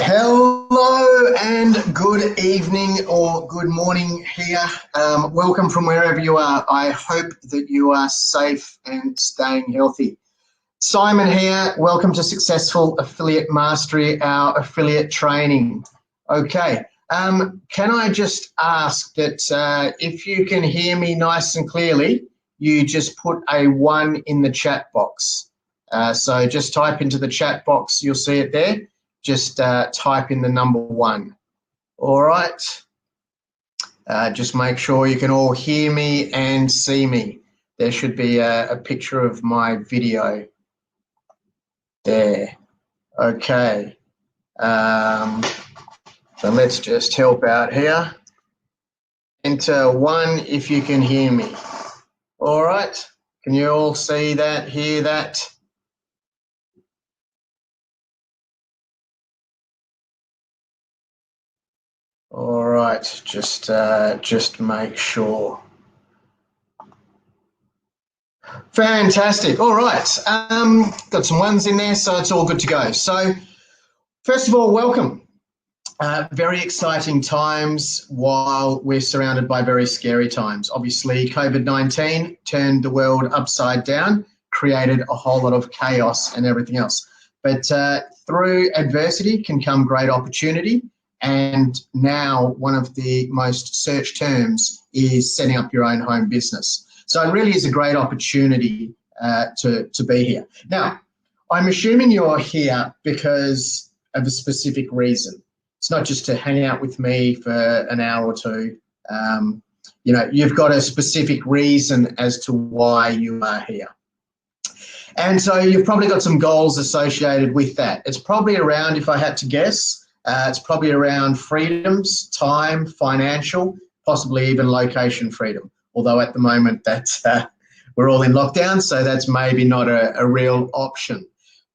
Hello and good evening or good morning here. Welcome from wherever you are. I hope that you are safe and staying healthy. Simon here. Welcome to Successful Affiliate Mastery, our affiliate training. Okay. Can I just ask that if you can hear me nice and clearly, you just put a 1 in the chat box. So just type into the chat box. You'll see it there. Just type in the number 1. All right. Just make sure you can all hear me and see me. There should be a picture of my video there. Okay. So let's just help out here. Enter 1 if you can hear me. All right. Can you all see that, hear that? All right, just make sure. Fantastic. All right, got some 1s in there, so it's all good to go. So first of all, welcome. Very exciting times while we're surrounded by very scary times. Obviously, COVID-19 turned the world upside down, created a whole lot of chaos and everything else. But through adversity can come great opportunity. And now one of the most searched terms is setting up your own home business. So it really is a great opportunity to be here. Now, I'm assuming you're here because of a specific reason. It's not just to hang out with me for an hour or two. You know, you've got a specific reason as to why you are here. And so you've probably got some goals associated with that. It's probably around, if I had to guess, it's probably around freedoms, time, financial, possibly even location freedom. Although at the moment that's we're all in lockdown, so that's maybe not a real option.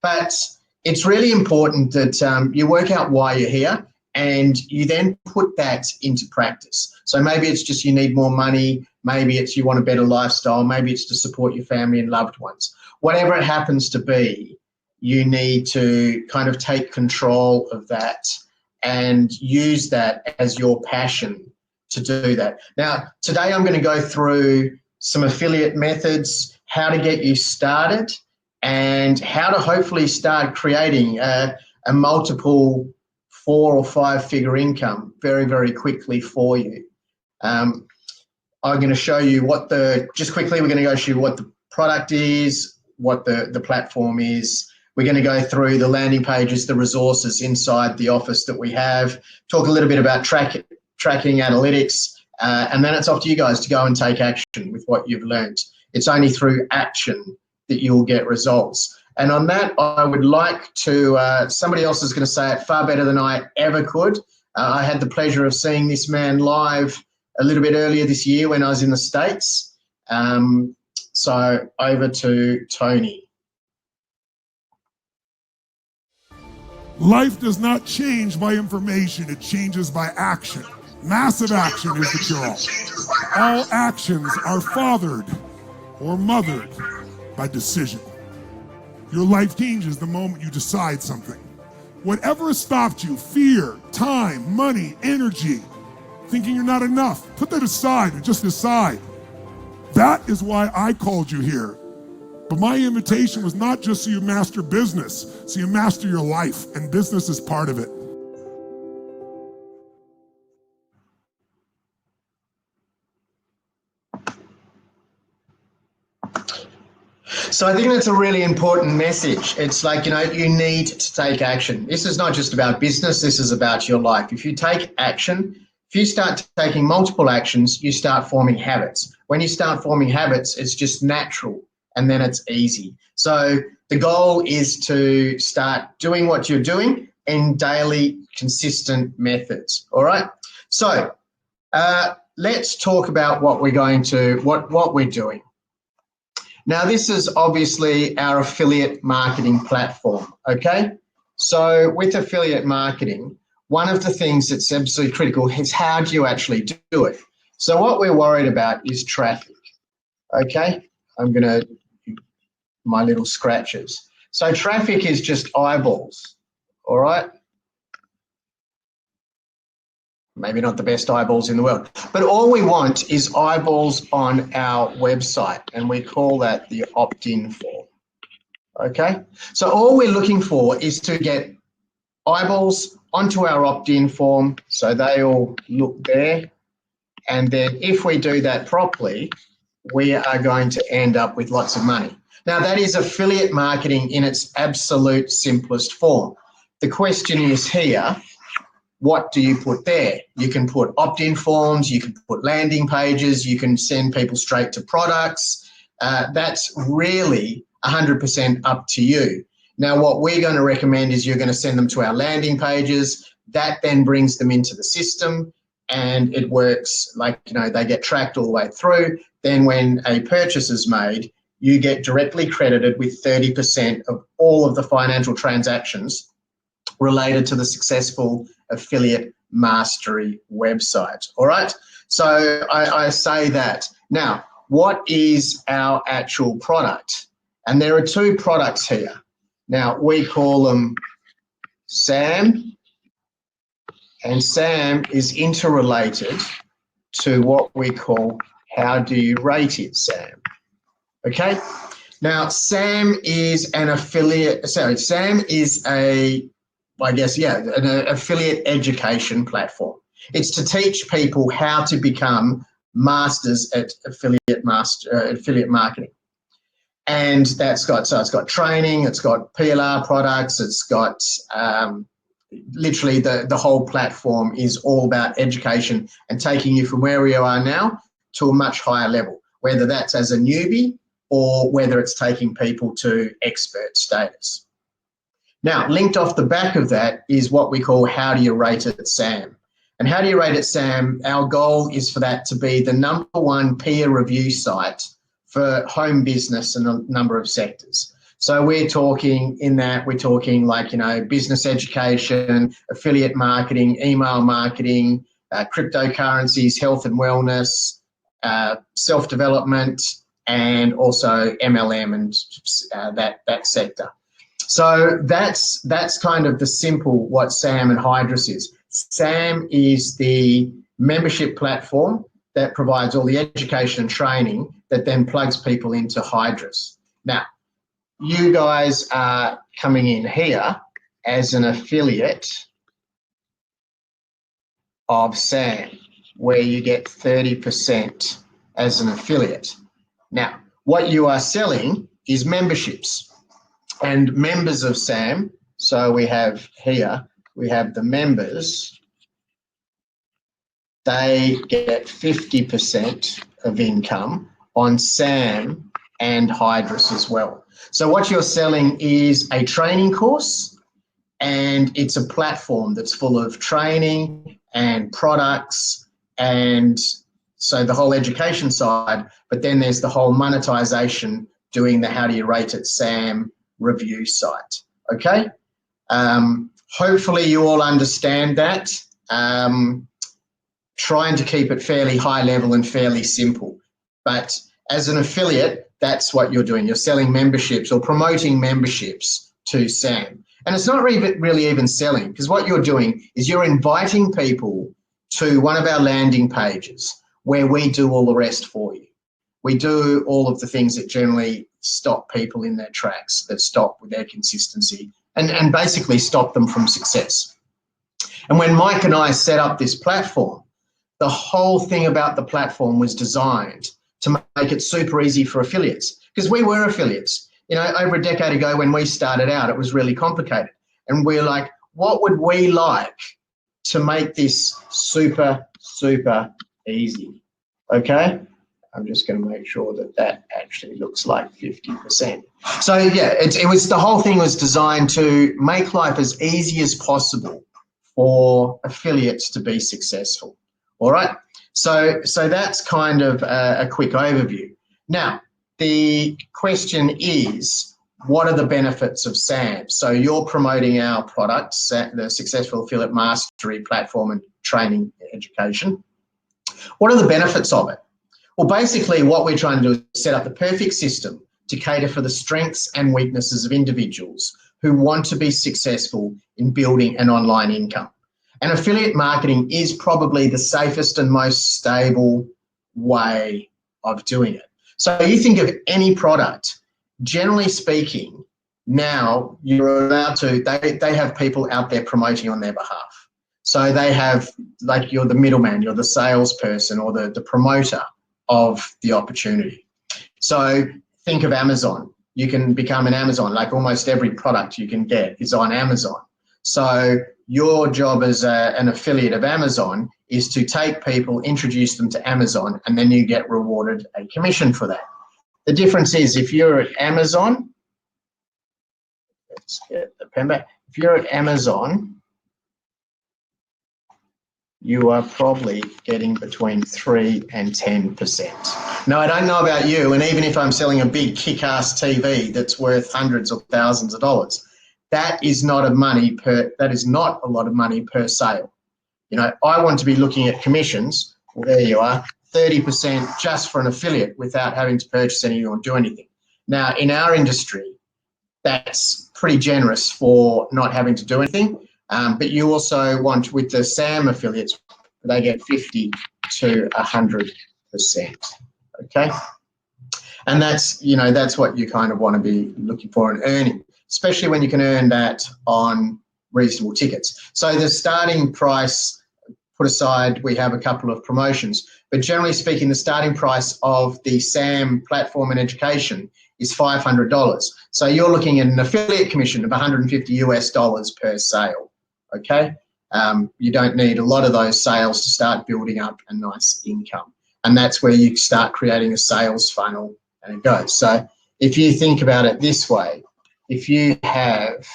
But it's really important that you work out why you're here and you then put that into practice. So maybe it's just you need more money, maybe it's you want a better lifestyle, maybe it's to support your family and loved ones. Whatever it happens to be, you need to kind of take control of that and use that as your passion to do that. Now, today I'm going to go through some affiliate methods, how to get you started, and how to hopefully start creating a multiple 4 or 5 figure income very, very quickly for you. I'm going to show you just quickly, we're going to go show you what the product is, what the platform is. We're going to go through the landing pages, the resources inside the office that we have, talk a little bit about tracking analytics, and then it's up to you guys to go and take action with what you've learned. It's only through action that you'll get results. And on that, I would like to, somebody else is going to say it far better than I ever could. I had the pleasure of seeing this man live a little bit earlier this year when I was in the States. So over to Tony. Life does not change by information, it changes by action. Massive action is the cure-all. All actions are fathered or mothered by decision. Your life changes the moment you decide something. Whatever has stopped you, fear, time, money, energy, thinking you're not enough, put that aside and just decide. That is why I called you here. But my invitation was not just so you master business, so you master your life, and business is part of it. So I think that's a really important message. It's like, you know, you need to take action. This is not just about business, this is about your life. If you take action, if you start taking multiple actions, you start forming habits. When you start forming habits, it's just natural. And then it's easy. So the goal is to start doing what you're doing in daily, consistent methods. All right. So let's talk about what we're doing. Now, this is obviously our affiliate marketing platform. Okay. So with affiliate marketing, one of the things that's absolutely critical is how do you actually do it? So what we're worried about is traffic. Okay. I'm going to my little scratches. So traffic is just eyeballs, all right? maybe not the best eyeballs in the world, but all we want is eyeballs on our website, and we call that the opt-in form. Okay, so all we're looking for is to get eyeballs onto our opt-in form, so they all look there, and then if we do that properly, we are going to end up with lots of money. Now, that is affiliate marketing in its absolute simplest form. The question is here, what do you put there? You can put opt-in forms, you can put landing pages, you can send people straight to products. That's really 100% up to you. Now, what we're going to recommend is you're going to send them to our landing pages. That then brings them into the system, and it works like, they get tracked all the way through. Then when a purchase is made, you get directly credited with 30% of all of the financial transactions related to the successful affiliate mastery website. All right, so I say that. Now, what is our actual product? And there are two products here. Now, we call them SAM, and SAM is interrelated to what we call How Do You Rate It, SAM. Okay, now SAM is an affiliate, SAM is an affiliate education platform. It's to teach people how to become masters at affiliate marketing. And it's got training, it's got PLR products, it's got literally the whole platform is all about education and taking you from where you are now to a much higher level, whether that's as a newbie or whether it's taking people to expert status. Now, linked off the back of that is what we call How Do You Rate It, SAM. And How Do You Rate It, SAM, our goal is for that to be the #1 peer review site for home business in a number of sectors. So we're talking like, business education, affiliate marketing, email marketing, cryptocurrencies, health and wellness, self-development, and also MLM and that sector. So that's kind of the simple what SAM and Hydrus is. SAM is the membership platform that provides all the education and training that then plugs people into Hydrus. Now, you guys are coming in here as an affiliate of SAM, where you get 30% as an affiliate. Now, what you are selling is memberships and members of SAM. So we have here, we have the members. They get 50% of income on SAM and Hydrus as well. So what you're selling is a training course, and it's a platform that's full of training and products, and so the whole education side, but then there's the whole monetization, doing the How Do You Rate It, SAM review site. Okay, hopefully you all understand that. Trying to keep it fairly high level and fairly simple, but as an affiliate, that's what you're doing. You're selling memberships or promoting memberships to SAM. And it's not really even selling, because what you're doing is you're inviting people to one of our landing pages where we do all the rest for you. We do all of the things that generally stop people in their tracks, that stop with their consistency and basically stop them from success. And when Mike and I set up this platform, the whole thing about the platform was designed to make it super easy for affiliates, because we were affiliates. Over a decade ago when we started out, it was really complicated. And we're like, what would we like to make this super, super easy? Okay, I'm just going to make sure that actually looks like 50%. So yeah, the whole thing was designed to make life as easy as possible for affiliates to be successful. All right, so that's kind of a quick overview. Now, the question is, what are the benefits of SAM? So you're promoting our products, the Successful Affiliate Mastery Platform and Training Education. What are the benefits of it? Well, basically what we're trying to do is set up the perfect system to cater for the strengths and weaknesses of individuals who want to be successful in building an online income. And affiliate marketing is probably the safest and most stable way of doing it. So you think of any product, generally speaking, now you're allowed to, they have people out there promoting on their behalf. So they have, like, you're the middleman, you're the salesperson or the promoter of the opportunity. So think of Amazon. You can become an Amazon, like almost every product you can get is on Amazon. So your job as an affiliate of Amazon is to take people, introduce them to Amazon, and then you get rewarded a commission for that. The difference is if you're at Amazon, let's get the pen back. If you're at Amazon, you are probably getting between 3 and 10%. Now, I don't know about you, and even if I'm selling a big kick-ass TV that's worth hundreds of thousands of dollars, that is not a lot of money per sale. You know, I want to be looking at commissions. Well, there you are, 30% just for an affiliate without having to purchase anything or do anything. Now, in our industry, that's pretty generous for not having to do anything. But you also want, with the SAM affiliates, they get 50 to 100%. Okay, and that's, you know, that's what you kind of want to be looking for and earning, especially when you can earn that on reasonable tickets. So the starting price, put aside, we have a couple of promotions, but generally speaking, the starting price of the SAM platform and education is $500. So you're looking at an affiliate commission of $150 per sale. Okay, you don't need a lot of those sales to start building up a nice income, and that's where you start creating a sales funnel, and it goes. So if you think about it this way, if you have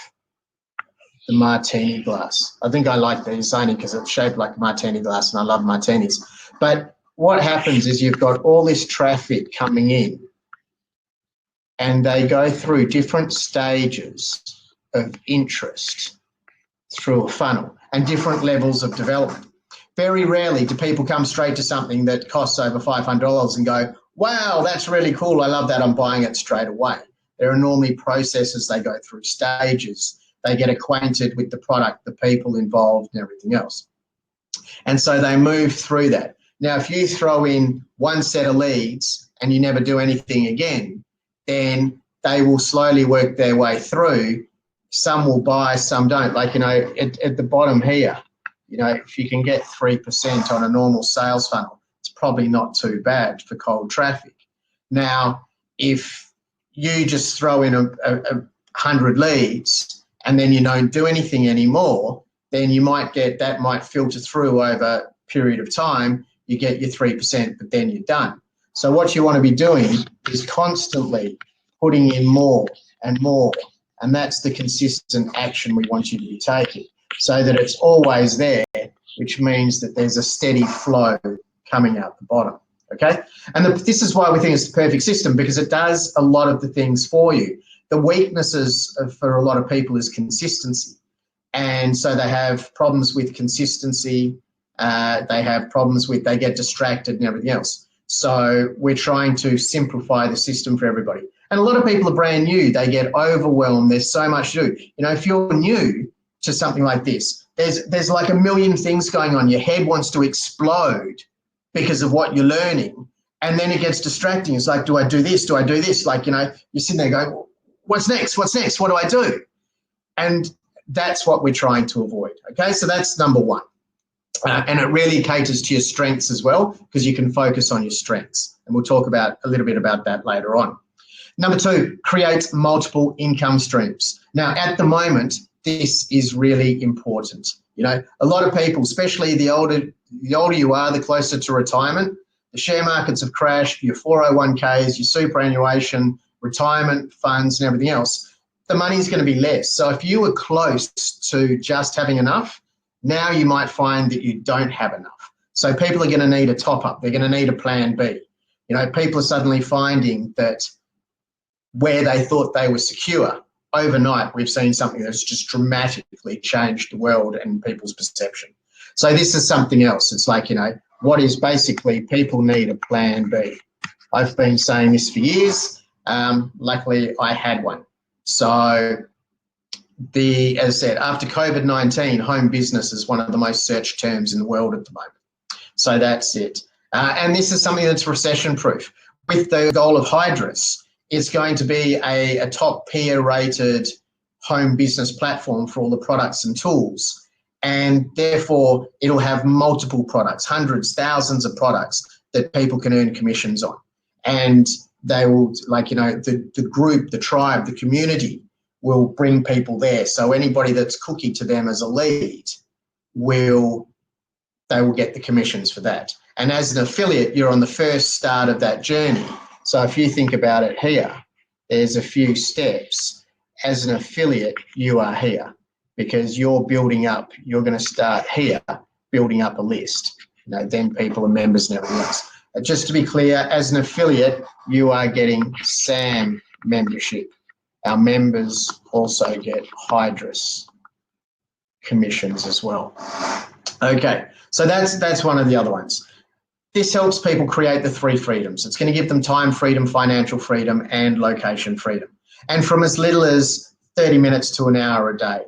the martini glass, I think I like the designing because it's shaped like a martini glass, and I love martinis. But what happens is you've got all this traffic coming in, and they go through different stages of interest through a funnel and different levels of development. Very rarely do people come straight to something that costs over $500 and go, wow, that's really cool, I love that, I'm buying it straight away. There are normally processes, they go through stages, they get acquainted with the product, the people involved and everything else. And so they move through that. Now, if you throw in one set of leads and you never do anything again, then they will slowly work their way through. Some will buy, some don't. Like, you know, at the bottom here, you know, if you can get 3% on a normal sales funnel, it's probably not too bad for cold traffic. Now, if you just throw in a 100 leads and then you don't do anything anymore, then you might get, that might filter through over a period of time, you get your 3%, but then you're done. So what you want to be doing is constantly putting in more and more, and that's the consistent action we want you to be taking so that it's always there, which means that there's a steady flow coming out the bottom, okay? And this is why we think it's the perfect system, because it does a lot of the things for you. The weaknesses for a lot of people is consistency. And so they have problems with consistency, they have problems with, they get distracted and everything else. So we're trying to simplify the system for everybody. And a lot of people are brand new, they get overwhelmed, there's so much to do. You know, if you're new to something like this, there's like a million things going on. Your head wants to explode because of what you're learning. And then it gets distracting. It's like, do I do this? Do I do this? Like, you know, you're sitting there going, what's next? What's next? What do I do? And that's what we're trying to avoid. Okay, so that's number one. And it really caters to your strengths as well, because you can focus on your strengths. And we'll talk about a little bit about that later on. Number two, create multiple income streams. Now, at the moment, this is really important. You know, a lot of people, especially the older you are, the closer to retirement, the share markets have crashed, your 401ks, your superannuation, retirement funds and everything else, the money's going to be less. So if you were close to just having enough, now you might find that you don't have enough. So people are going to need a top up. They're going to need a plan B. You know, people are suddenly finding that where they thought they were secure, overnight we've seen something that's just dramatically changed the world and people's perception. So this is something else. It's like, you know, what is basically people need a plan B. I've been saying this for years. Luckily, I had one. So as I said, after COVID-19, home business is one of the most searched terms in the world at the moment. So that's it. And this is something that's recession-proof. With the goal of Hydrus, it's going to be a top peer-rated home business platform for all the products and tools. And therefore, it'll have multiple products, hundreds, thousands of products that people can earn commissions on. And they will, like, you know, the group, the tribe, the community will bring people there. So anybody that's cookie to them as a lead they will get the commissions for that. And as an affiliate, you're on the first start of that journey. So if you think about it here, there's a few steps. As an affiliate, you are here because you're building up, you're going to start here, building up a list, you know, then people are members and everything else. Just to be clear, as an affiliate, you are getting SAM membership. Our members also get Hydrus commissions as well. Okay, so that's one of the other ones. This helps people create the 3 freedoms. It's going to give them time freedom, financial freedom, and location freedom. And from as little as 30 minutes to an hour a day.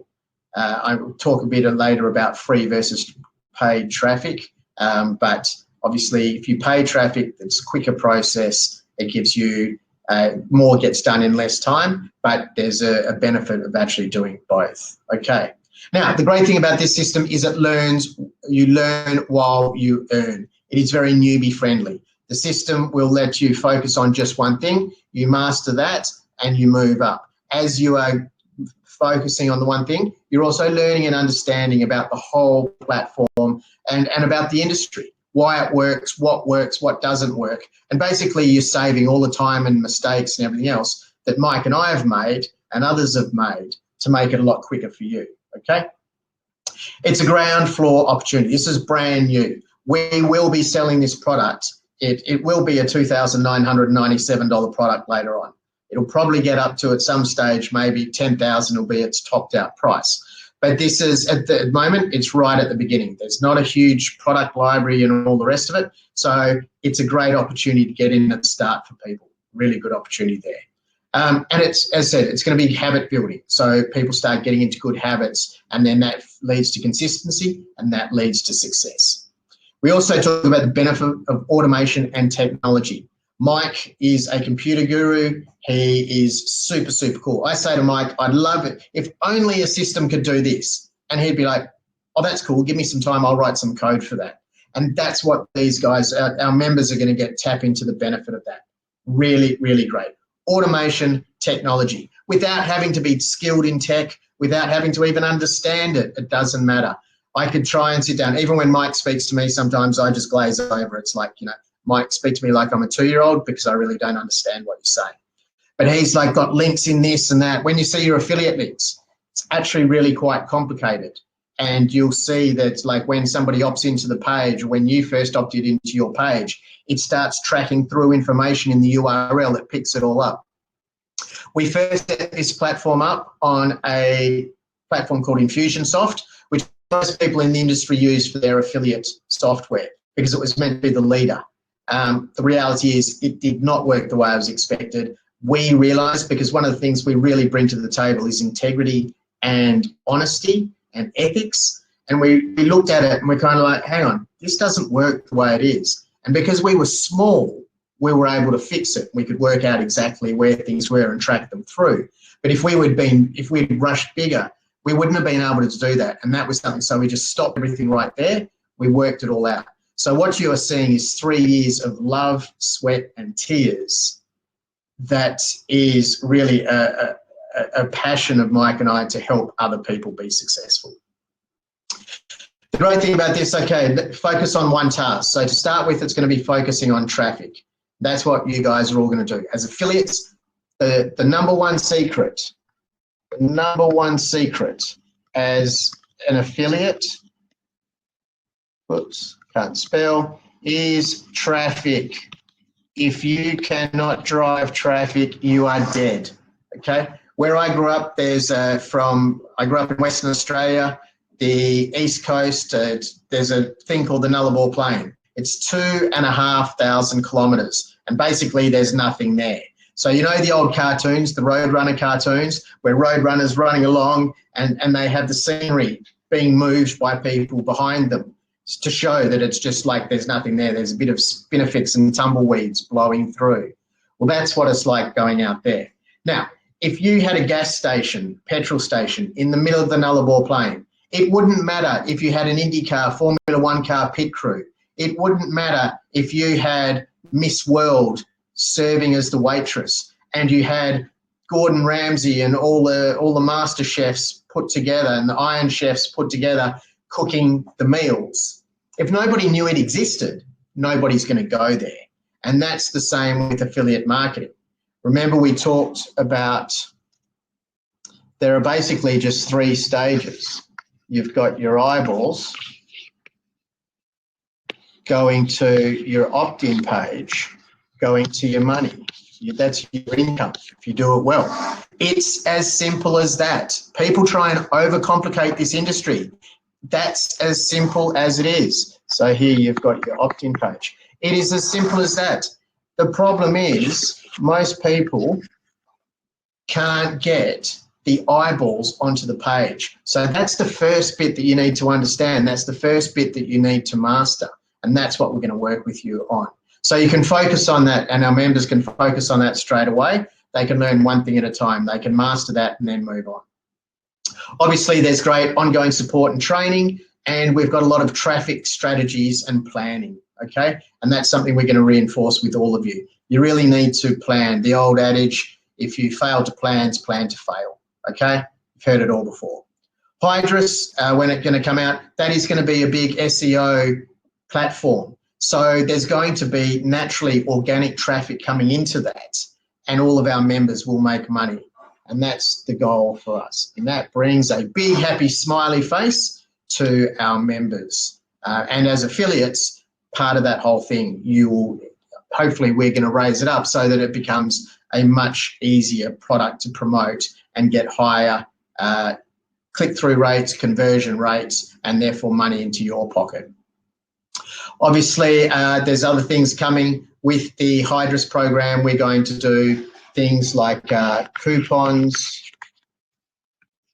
I will talk a bit later about free versus paid traffic, but obviously if you pay traffic, it's a quicker process. It gives you more gets done in less time, but there's a benefit of actually doing both. Okay. Now, the great thing about this system is you learn while you earn. It is very newbie friendly. The system will let you focus on just one thing. You master that and you move up. As you are focusing on the one thing, you're also learning and understanding about the whole platform and about the industry, why it works, what doesn't work. And basically you're saving all the time and mistakes and everything else that Mike and I have made and others have made to make it a lot quicker for you, okay? It's a ground floor opportunity. This is brand new. We will be selling this product. It will be a $2,997 product later on. It'll probably get up to, at some stage, maybe $10,000 will be its topped out price. But this is, at the moment, it's right at the beginning. There's not a huge product library and all the rest of it. So it's a great opportunity to get in at the start for people. Really good opportunity there. And it's, as I said, it's going to be habit building. So people start getting into good habits and then that leads to consistency and that leads to success. We also talk about the benefit of automation and technology. Mike is a computer guru. He is super, super cool. I say to Mike, I'd love it if only a system could do this. And he'd be like, oh, that's cool. Give me some time. I'll write some code for that. And that's what these guys, our members, are going to tap into the benefit of that. Really, really great. Automation, technology, without having to be skilled in tech, without having to even understand it. It doesn't matter. I could try and sit down. Even when Mike speaks to me, sometimes I just glaze over. It's like, you know, Mike, speak to me like I'm a 2-year-old because I really don't understand what you're saying. But he's like got links in this and that. When you see your affiliate links, it's actually really quite complicated. And you'll see that, like, when somebody opts into the page, when you first opted into your page, it starts tracking through information in the URL that picks it all up. We first set this platform up on a platform called Infusionsoft, which most people in the industry use for their affiliate software because it was meant to be the leader. The reality is it did not work the way I was expected. We realised, because one of the things we really bring to the table is integrity and honesty and ethics. And we looked at it and we're kind of like, hang on, this doesn't work the way it is. And because we were small, we were able to fix it. We could work out exactly where things were and track them through. But if we'd rushed bigger, we wouldn't have been able to do that. And that was something, so we just stopped everything right there. We worked it all out. So what you are seeing is 3 years of love, sweat, and tears. That is really a passion of Mike and I to help other people be successful. The great thing about this, okay, focus on one task. So to start with, it's going to be focusing on traffic. That's what you guys are all going to do. As affiliates, the number one secret as an affiliate, whoops, can't spell, is traffic. If you cannot drive traffic, you are dead, okay? Where I grew up, I grew up in Western Australia, the East Coast, there's a thing called the Nullarbor Plain. It's 2,500 kilometres, and basically there's nothing there. So you know the old cartoons, the Roadrunner cartoons, where Roadrunner's running along and they have the scenery being moved by people behind them to show that it's just like there's nothing there. There's a bit of spinifex and tumbleweeds blowing through. Well, that's what it's like going out there. Now, if you had a gas station, petrol station in the middle of the Nullarbor Plain, it wouldn't matter if you had an IndyCar, Formula One car pit crew. It wouldn't matter if you had Miss World serving as the waitress and you had Gordon Ramsay and all the master chefs put together and the Iron Chefs put together cooking the meals. If nobody knew it existed, nobody's going to go there. And that's the same with affiliate marketing. Remember, we talked about there are basically just 3 stages. You've got your eyeballs going to your opt-in page, going to your money. That's your income if you do it well. It's as simple as that. People try and overcomplicate this industry. That's as simple as it is. So here you've got your opt-in page. It is as simple as that. The problem is most people can't get the eyeballs onto the page. So that's the first bit that you need to understand. That's the first bit that you need to master. And that's what we're going to work with you on. So you can focus on that and our members can focus on that straight away. They can learn one thing at a time. They can master that and then move on. Obviously, there's great ongoing support and training, and we've got a lot of traffic strategies and planning, okay? And that's something we're going to reinforce with all of you. You really need to plan. The old adage, if you fail to plan to fail, okay? You've heard it all before. Hydrus, when it's going to come out, that is going to be a big SEO platform. So there's going to be naturally organic traffic coming into that, and all of our members will make money. And that's the goal for us. And that brings a big, happy, smiley face to our members. And as affiliates, part of that whole thing, you will, hopefully we're going to raise it up so that it becomes a much easier product to promote and get higher click-through rates, conversion rates, and therefore money into your pocket. Obviously, there's other things coming with the Hydrus program. We're going to do things like coupons,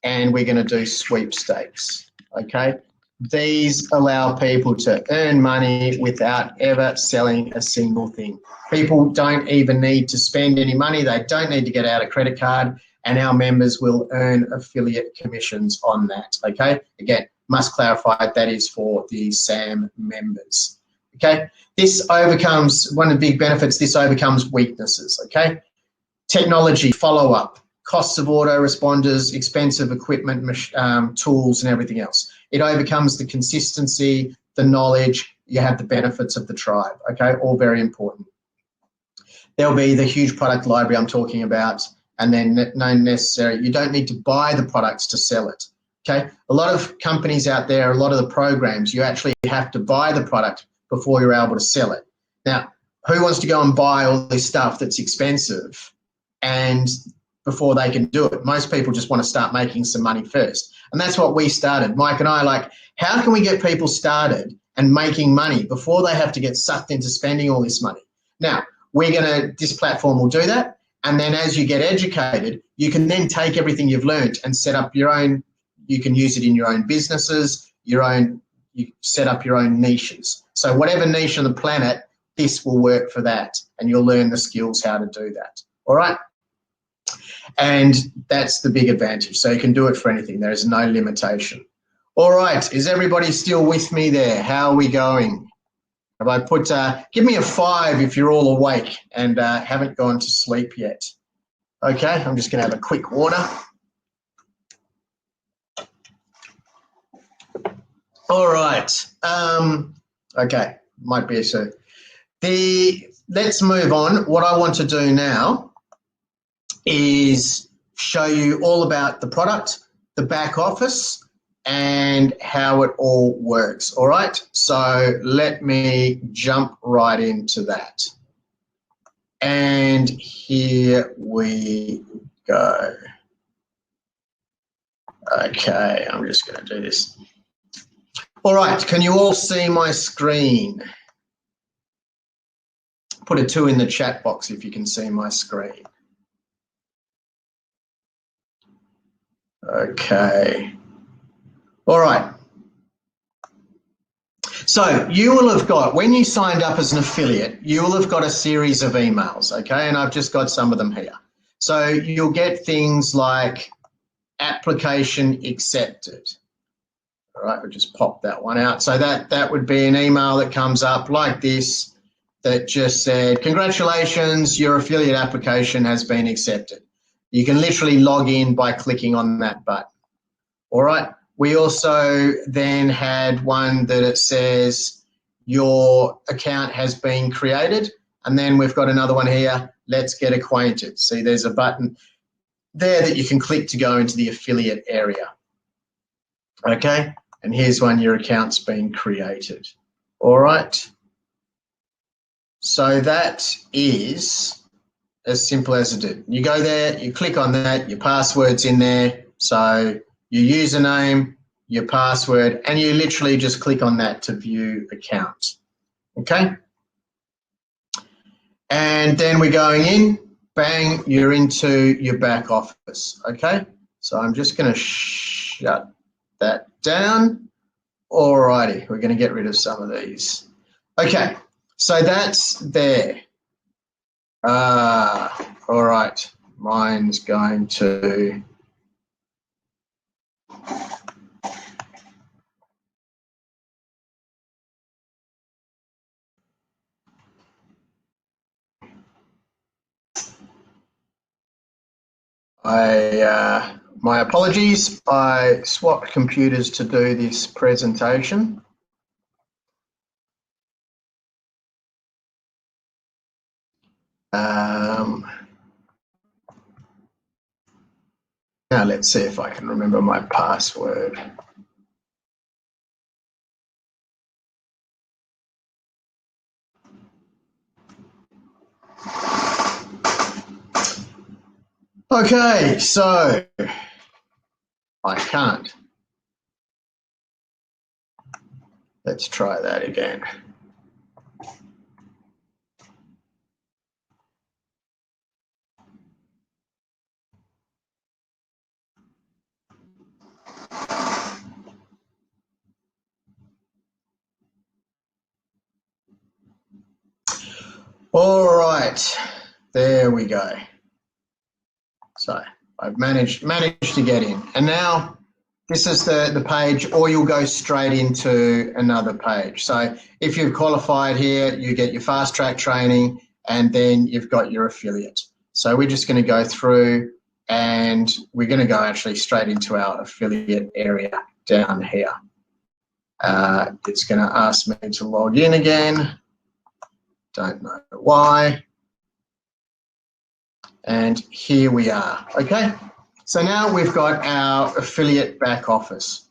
and we're going to do sweepstakes, okay? These allow people to earn money without ever selling a single thing. People don't even need to spend any money. They don't need to get out a credit card, and our members will earn affiliate commissions on that, okay? Again, must clarify that is for the SAM members, okay? This overcomes, one of the big benefits, this overcomes weaknesses, okay? Technology, follow-up, costs of autoresponders, expensive equipment, tools and everything else. It overcomes the consistency, the knowledge, you have the benefits of the tribe, okay? All very important. There'll be the huge product library I'm talking about, and then no necessary, you don't need to buy the products to sell it, okay? A lot of companies out there, a lot of the programs, you actually have to buy the product before you're able to sell it. Now, who wants to go and buy all this stuff that's expensive and before they can do it? Most people just want to start making some money first. And that's what we started. Mike and I like, how can we get people started and making money before they have to get sucked into spending all this money? Now, this platform will do that. And then as you get educated, you can then take everything you've learned and set up your own, you can use it in your own businesses, you set up your own niches. So whatever niche on the planet, this will work for that. And you'll learn the skills how to do that. All right. And that's the big advantage. So you can do it for anything. There is no limitation. All right. Is everybody still with me there? How are we going? Have I put, give me a 5 if you're all awake and haven't gone to sleep yet. Okay. I'm just going to have a quick water. All right. Okay. Might be so. Let's move on. What I want to do now is show you all about the product, the back office, and how it all works. All right, so let me jump right into that. And here we go. Okay, I'm just going to do this. All right, can you all see my screen? Put a 2 in the chat box if you can see my screen. Okay. All right. So you will have got, when you signed up as an affiliate, you will have got a series of emails, okay? And I've just got some of them here. So you'll get things like application accepted. All right, we'll just pop that one out. So that would be an email that comes up like this that just said, congratulations, your affiliate application has been accepted. You can literally log in by clicking on that button. All right. We also then had one that it says your account has been created. And then we've got another one here, let's get acquainted. See, there's a button there that you can click to go into the affiliate area. Okay. And here's one, your account's been created. All right. So that is as simple as it is. You go there, you click on that, your password's in there. So your username, your password, and you literally just click on that to view account. Okay. And then we're going in, bang, you're into your back office. Okay. So I'm just going to shut that down. Alrighty, we're going to get rid of some of these. Okay, so that's there. All right, mine's going to. My apologies, I swapped computers to do this presentation. Now let's see if I can remember my password. Okay, so I can't. Let's try that again. All right, there we go. So I've managed to get in, and now this is the page, or you'll go straight into another page. So if you've qualified here, you get your fast track training, and then you've got your affiliate. So we're just going to go through, and we're going to go actually straight into our affiliate area down here. It's going to ask me to log in again. Don't know why. And here we are, okay? So now we've got our affiliate back office.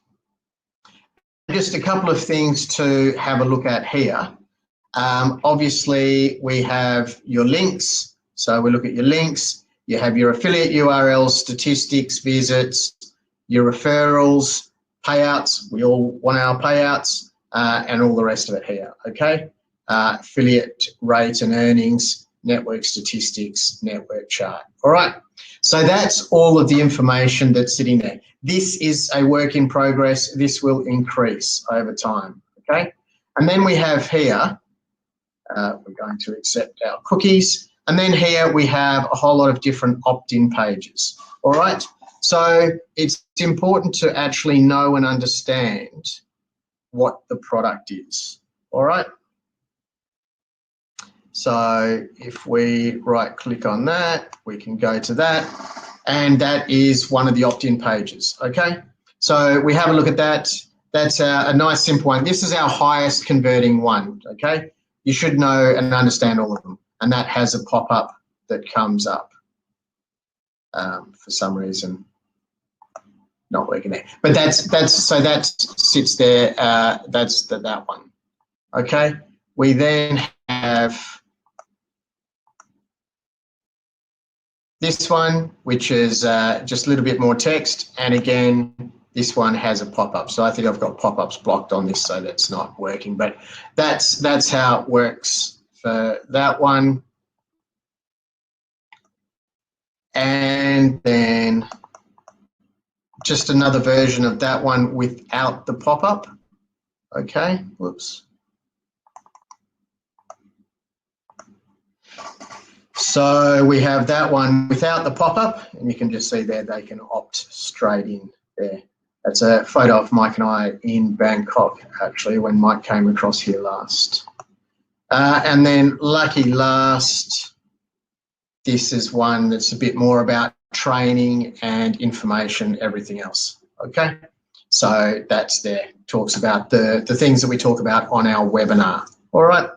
Just a couple of things to have a look at here. Obviously, we have your links. So we look at your links. You have your affiliate URLs, statistics, visits, your referrals, payouts. We all want our payouts, and all the rest of it here, okay? Affiliate rate and earnings, network statistics, network chart. All right, so that's all of the information that's sitting there. This is a work in progress. This will increase over time, okay? And then we have here, we're going to accept our cookies. And then here we have a whole lot of different opt-in pages, all right? So it's important to actually know and understand what the product is, all right? So if we right click on that, we can go to that, and that is one of the opt-in pages, okay? So we have a look at that. That's a nice simple one. This is our highest converting one, okay? You should know and understand all of them, and that has a pop-up that comes up for some reason. Not working there, but that sits there. That's that one, okay? We then have this one, which is just a little bit more text, and again, this one has a pop-up. So I think I've got pop-ups blocked on this, so that's not working. But that's how it works for that one. And then just another version of that one without the pop-up. Okay, whoops. So we have that one without the pop-up, and you can just see there they can opt straight in there. That's a photo of Mike and I in Bangkok, actually, when Mike came across here last. And then lucky last, this is one that's a bit more about training and information, everything else, okay? So that's there, talks about the things that we talk about on our webinar, all right?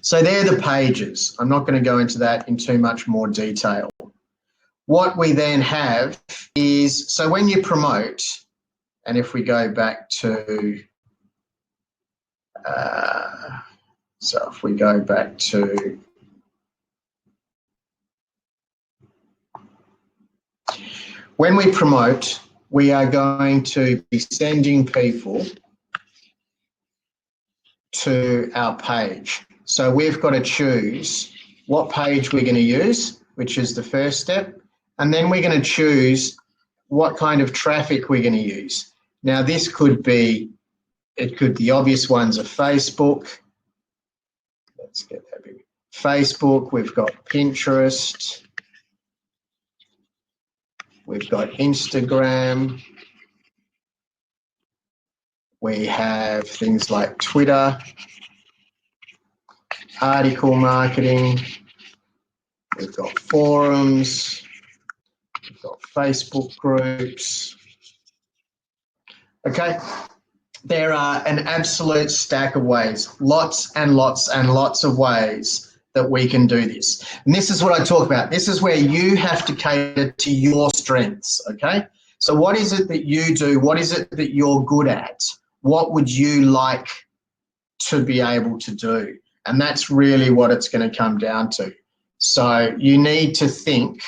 So they're the pages. I'm not going to go into that in too much more detail. What we then have is, so when you promote, and if we go back to, when we promote, we are going to be sending people to our page. So we've got to choose what page we're going to use, which is the first step, and then we're going to choose what kind of traffic we're going to use. Now this could be, the obvious ones are Facebook. Let's get that big. Facebook, we've got Pinterest, we've got Instagram, we have things like Twitter, article marketing, we've got forums, we've got Facebook groups. Okay, there are an absolute stack of ways, lots and lots and lots of ways that we can do this. And this is what I talk about. This is where you have to cater to your strengths, okay? So what is it that you do? What is it that you're good at? What would you like to be able to do? And that's really what it's going to come down to. So you need to think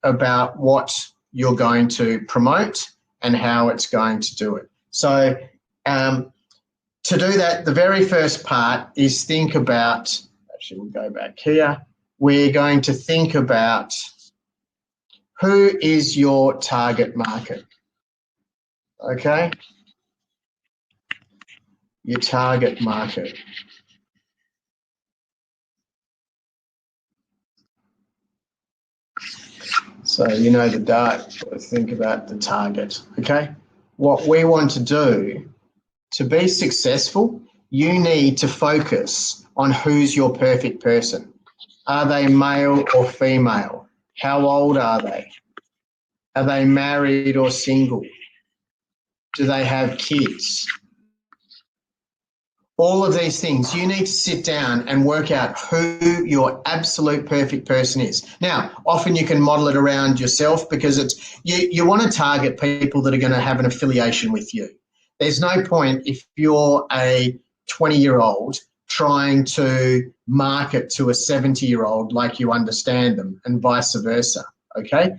about what you're going to promote and how it's going to do it. So to do that, the very first part is think about, actually we'll go back here, we're going to think about who is your target market, okay? Your target market. So you know the dart, think about the target, okay? What we want to do to be successful, you need to focus on who's your perfect person. Are they male or female? How old are they? Are they married or single? Do they have kids? All of these things, you need to sit down and work out who your absolute perfect person is. Now, often you can model it around yourself because it's you want to target people that are going to have an affiliation with you. There's no point if you're a 20-year-old trying to market to a 70-year-old like you understand them and vice versa, okay?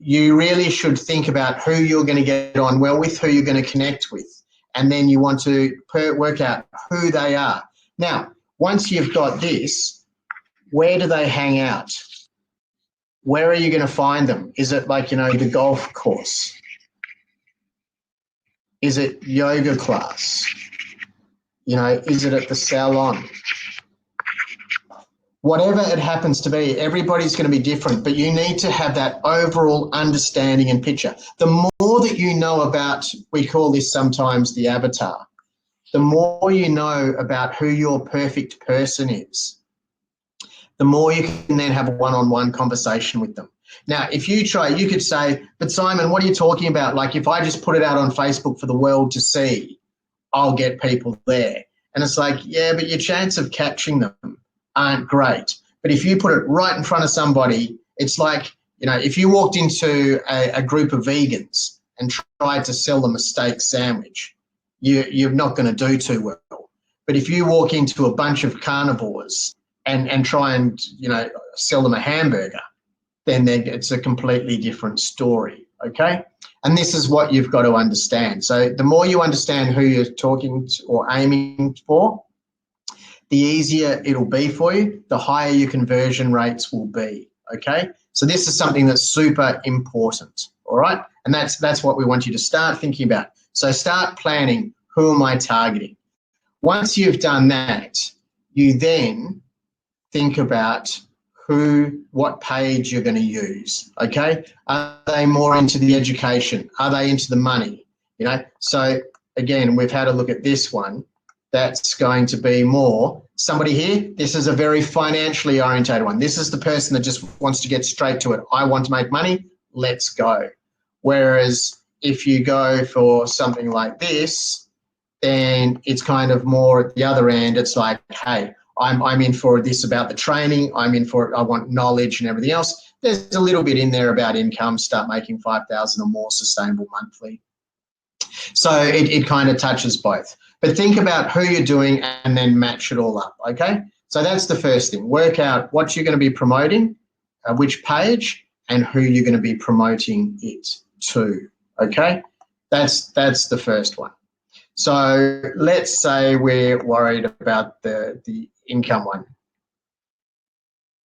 You really should think about who you're going to get on well with, who you're going to connect with, and then you want to work out who they are. Now, once you've got this, where do they hang out? Where are you going to find them? Is it like, you know, the golf course? Is it yoga class? You know, is it at the salon? Whatever it happens to be, everybody's going to be different, but you need to have that overall understanding and picture. The more that you know about, we call this sometimes the avatar, the more you know about who your perfect person is, the more you can then have a one-on-one conversation with them. Now, if you try, you could say, but Simon, what are you talking about? Like if I just put it out on Facebook for the world to see, I'll get people there. And it's like, yeah, but your chance of catching them aren't great. But if you put it right in front of somebody, it's like, you know, if you walked into a group of vegans and tried to sell them a steak sandwich, you're not going to do too well. But if you walk into a bunch of carnivores and try and, you know, sell them a hamburger, then it's a completely different story, okay? And this is what you've got to understand. So the more you understand who you're talking to or aiming for, the easier it'll be for you, the higher your conversion rates will be, okay? So this is something that's super important, all right? And that's what we want you to start thinking about. So start planning, who am I targeting? Once you've done that, you then think about what page you're going to use, okay? Are they more into the education? Are they into the money? You know, so again, we've had a look at this one. That's going to be more, somebody here, this is a very financially orientated one. This is the person that just wants to get straight to it. I want to make money, let's go. Whereas if you go for something like this, then it's kind of more at the other end. It's like, hey, I'm in for this about the training. I'm in for it. I want knowledge and everything else. There's a little bit in there about income, start making 5,000 or more sustainable monthly. So it kind of touches both. But think about who you're doing and then match it all up, okay? So that's the first thing. Work out what you're going to be promoting, which page, and who you're going to be promoting it to, okay? That's the first one. So let's say we're worried about the income one.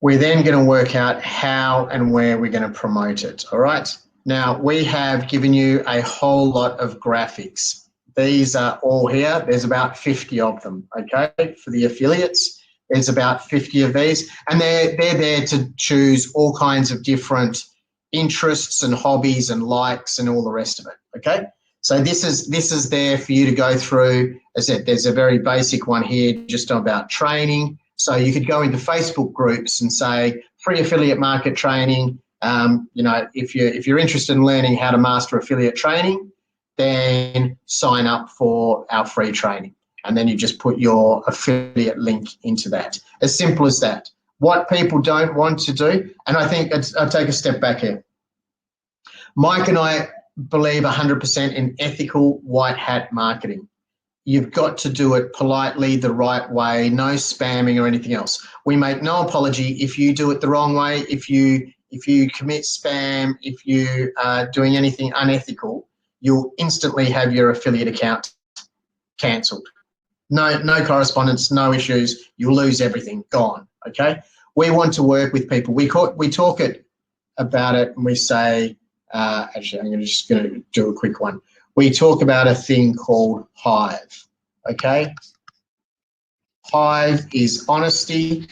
We're then going to work out how and where we're going to promote it, all right? Now, we have given you a whole lot of graphics. These are all here. There's about 50 of them, okay, for the affiliates. There's about 50 of these, and they're there to choose all kinds of different interests and hobbies and likes and all the rest of it, okay? So this is there for you to go through. As I said, there's a very basic one here just about training. So you could go into Facebook groups and say free affiliate market training. You know, if you're interested in learning how to master affiliate training, then sign up for our free training. And then you just put your affiliate link into that. As simple as that. What people don't want to do, and I think I'll take a step back here. Mike and I believe 100% in ethical white hat marketing. You've got to do it politely, the right way, no spamming or anything else. We make no apology if you do it the wrong way, if you commit spam, if you are doing anything unethical, you'll instantly have your affiliate account cancelled. No correspondence, no issues, you'll lose everything, gone, okay? We want to work with people. We talk about it and we say, actually, I'm just going to do a quick one. We talk about a thing called Hive, okay? Hive is honesty,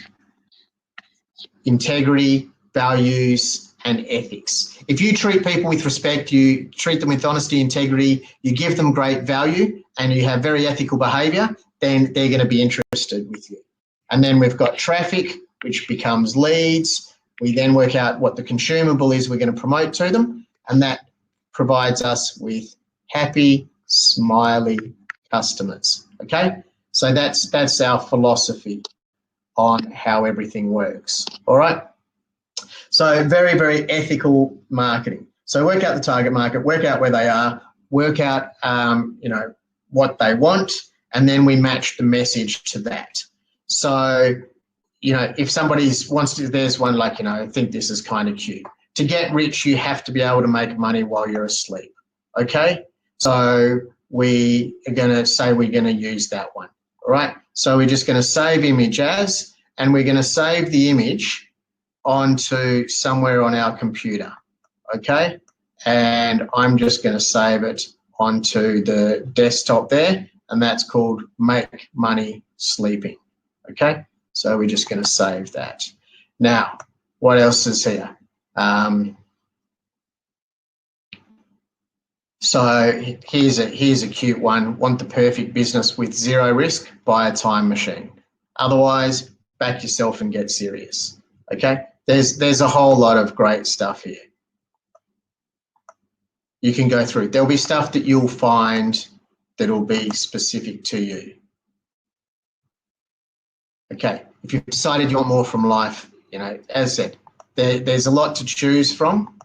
integrity, values, and ethics. If you treat people with respect, you treat them with honesty, integrity, you give them great value, and you have very ethical behaviour, then they're going to be interested with you. And then we've got traffic, which becomes leads. We then work out what the consumable is we're going to promote to them, and that provides us with happy, smiley customers, okay? So that's our philosophy on how everything works, all right? So very, very ethical marketing. So work out the target market, work out where they are, work out, you know, what they want, and then we match the message to that. So, you know, if somebody wants to, there's one like, you know, I think this is kind of cute. To get rich, you have to be able to make money while you're asleep, okay? So we are going to say we're going to use that one, all right? So we're just going to save image as, and we're going to save the image onto somewhere on our computer, okay? And I'm just going to save it onto the desktop there, and that's called Make Money Sleeping, okay? So we're just going to save that. Now, what else is here? So here's a cute one. Want the perfect business with zero risk? Buy a time machine. Otherwise, back yourself and get serious. Okay? There's a whole lot of great stuff here. You can go through. There'll be stuff that you'll find that'll be specific to you. Okay. If you've decided you want more from life, you know, as I said, there's a lot to choose from.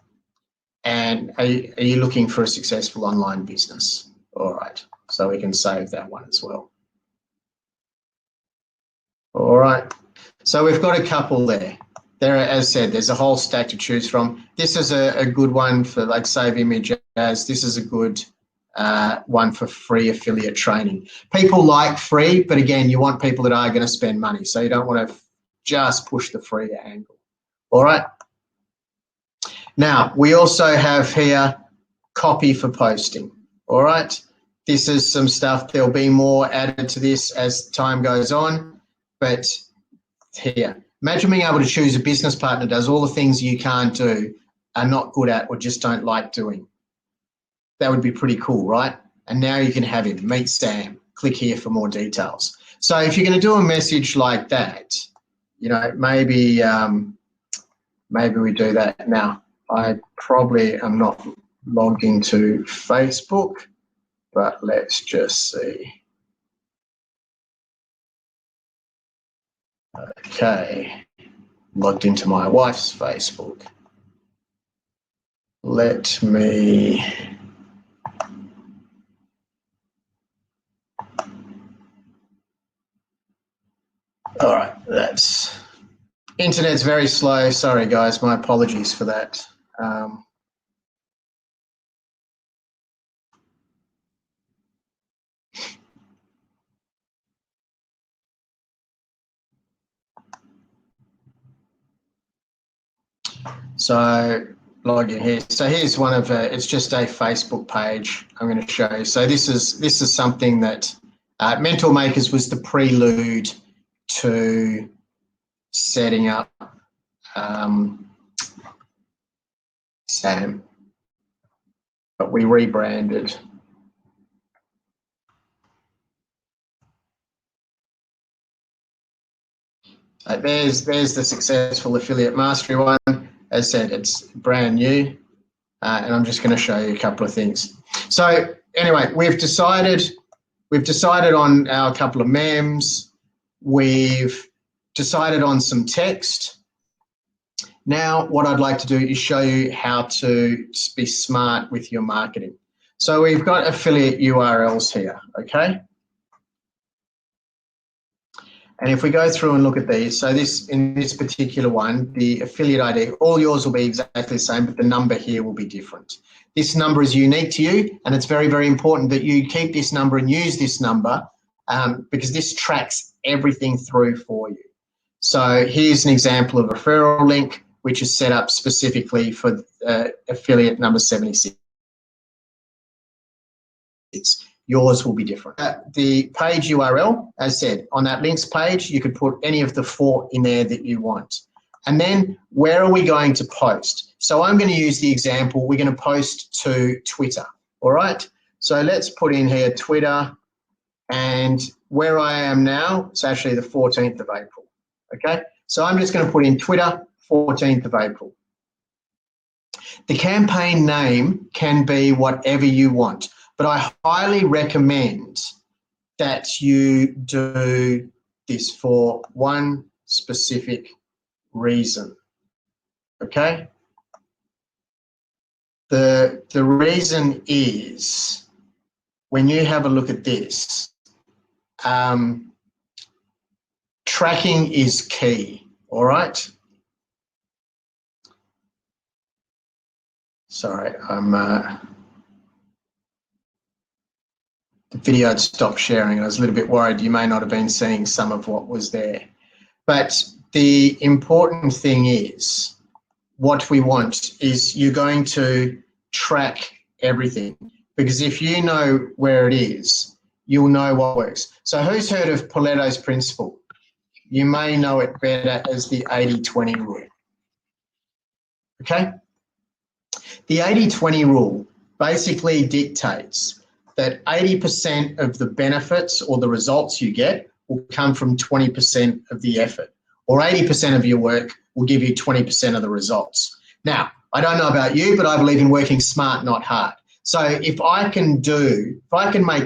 And are you looking for a successful online business? All right, so we can save that one as well. All right, so we've got a couple there. There, as I said, there's a whole stack to choose from. This is a good one for like save image as. This is a good one for free affiliate training. People like free, but again, you want people that are going to spend money. So you don't want to just push the free angle. All right. Now, we also have here copy for posting. All right. This is some stuff. There'll be more added to this as time goes on, but here, imagine being able to choose a business partner that does all the things you can't do, are not good at, or just don't like doing. That would be pretty cool, right? And now you can have him, meet Sam. Click here for more details. So if you're going to do a message like that, you know, maybe we do that. Now, I probably am not logged into Facebook, but let's just see. Okay, logged into my wife's Facebook. Let me, all right, that's, internet's very slow. Sorry guys, my apologies for that. So log in here. So here's one of it's just a Facebook page I'm going to show you. So this is something that Mentor Makers was the prelude to setting up Sam, but we rebranded. There's the successful affiliate mastery one. As I said, it's brand new, and I'm just going to show you a couple of things. So anyway, we've decided on our couple of memes. We've decided on some text. Now, what I'd like to do is show you how to be smart with your marketing. So we've got affiliate URLs here, okay? And if we go through and look at these, so in this particular one, the affiliate ID, all yours will be exactly the same, but the number here will be different. This number is unique to you, and it's very, very important that you keep this number and use this number because this tracks everything through for you. So here's an example of a referral link, which is set up specifically for affiliate number 76. Yours will be different. The page URL, as said, on that links page, you could put any of the 4 in there that you want. And then where are we going to post? So I'm going to use the example, we're going to post to Twitter, all right? So let's put in here Twitter, and where I am now, it's actually the 14th of April, okay? So I'm just going to put in Twitter, 14th of April. The campaign name can be whatever you want, but I highly recommend that you do this for one specific reason, okay? The reason is, when you have a look at this, tracking is key, all right? Sorry, the video had stopped sharing. I was a little bit worried you may not have been seeing some of what was there. But the important thing is, what we want is you're going to track everything, because if you know where it is, you'll know what works. So who's heard of Paletto's principle? You may know it better as the 80-20 rule, okay? The 80-20 rule basically dictates that 80% of the benefits or the results you get will come from 20% of the effort, or 80% of your work will give you 20% of the results. Now, I don't know about you, but I believe in working smart, not hard. So if I can make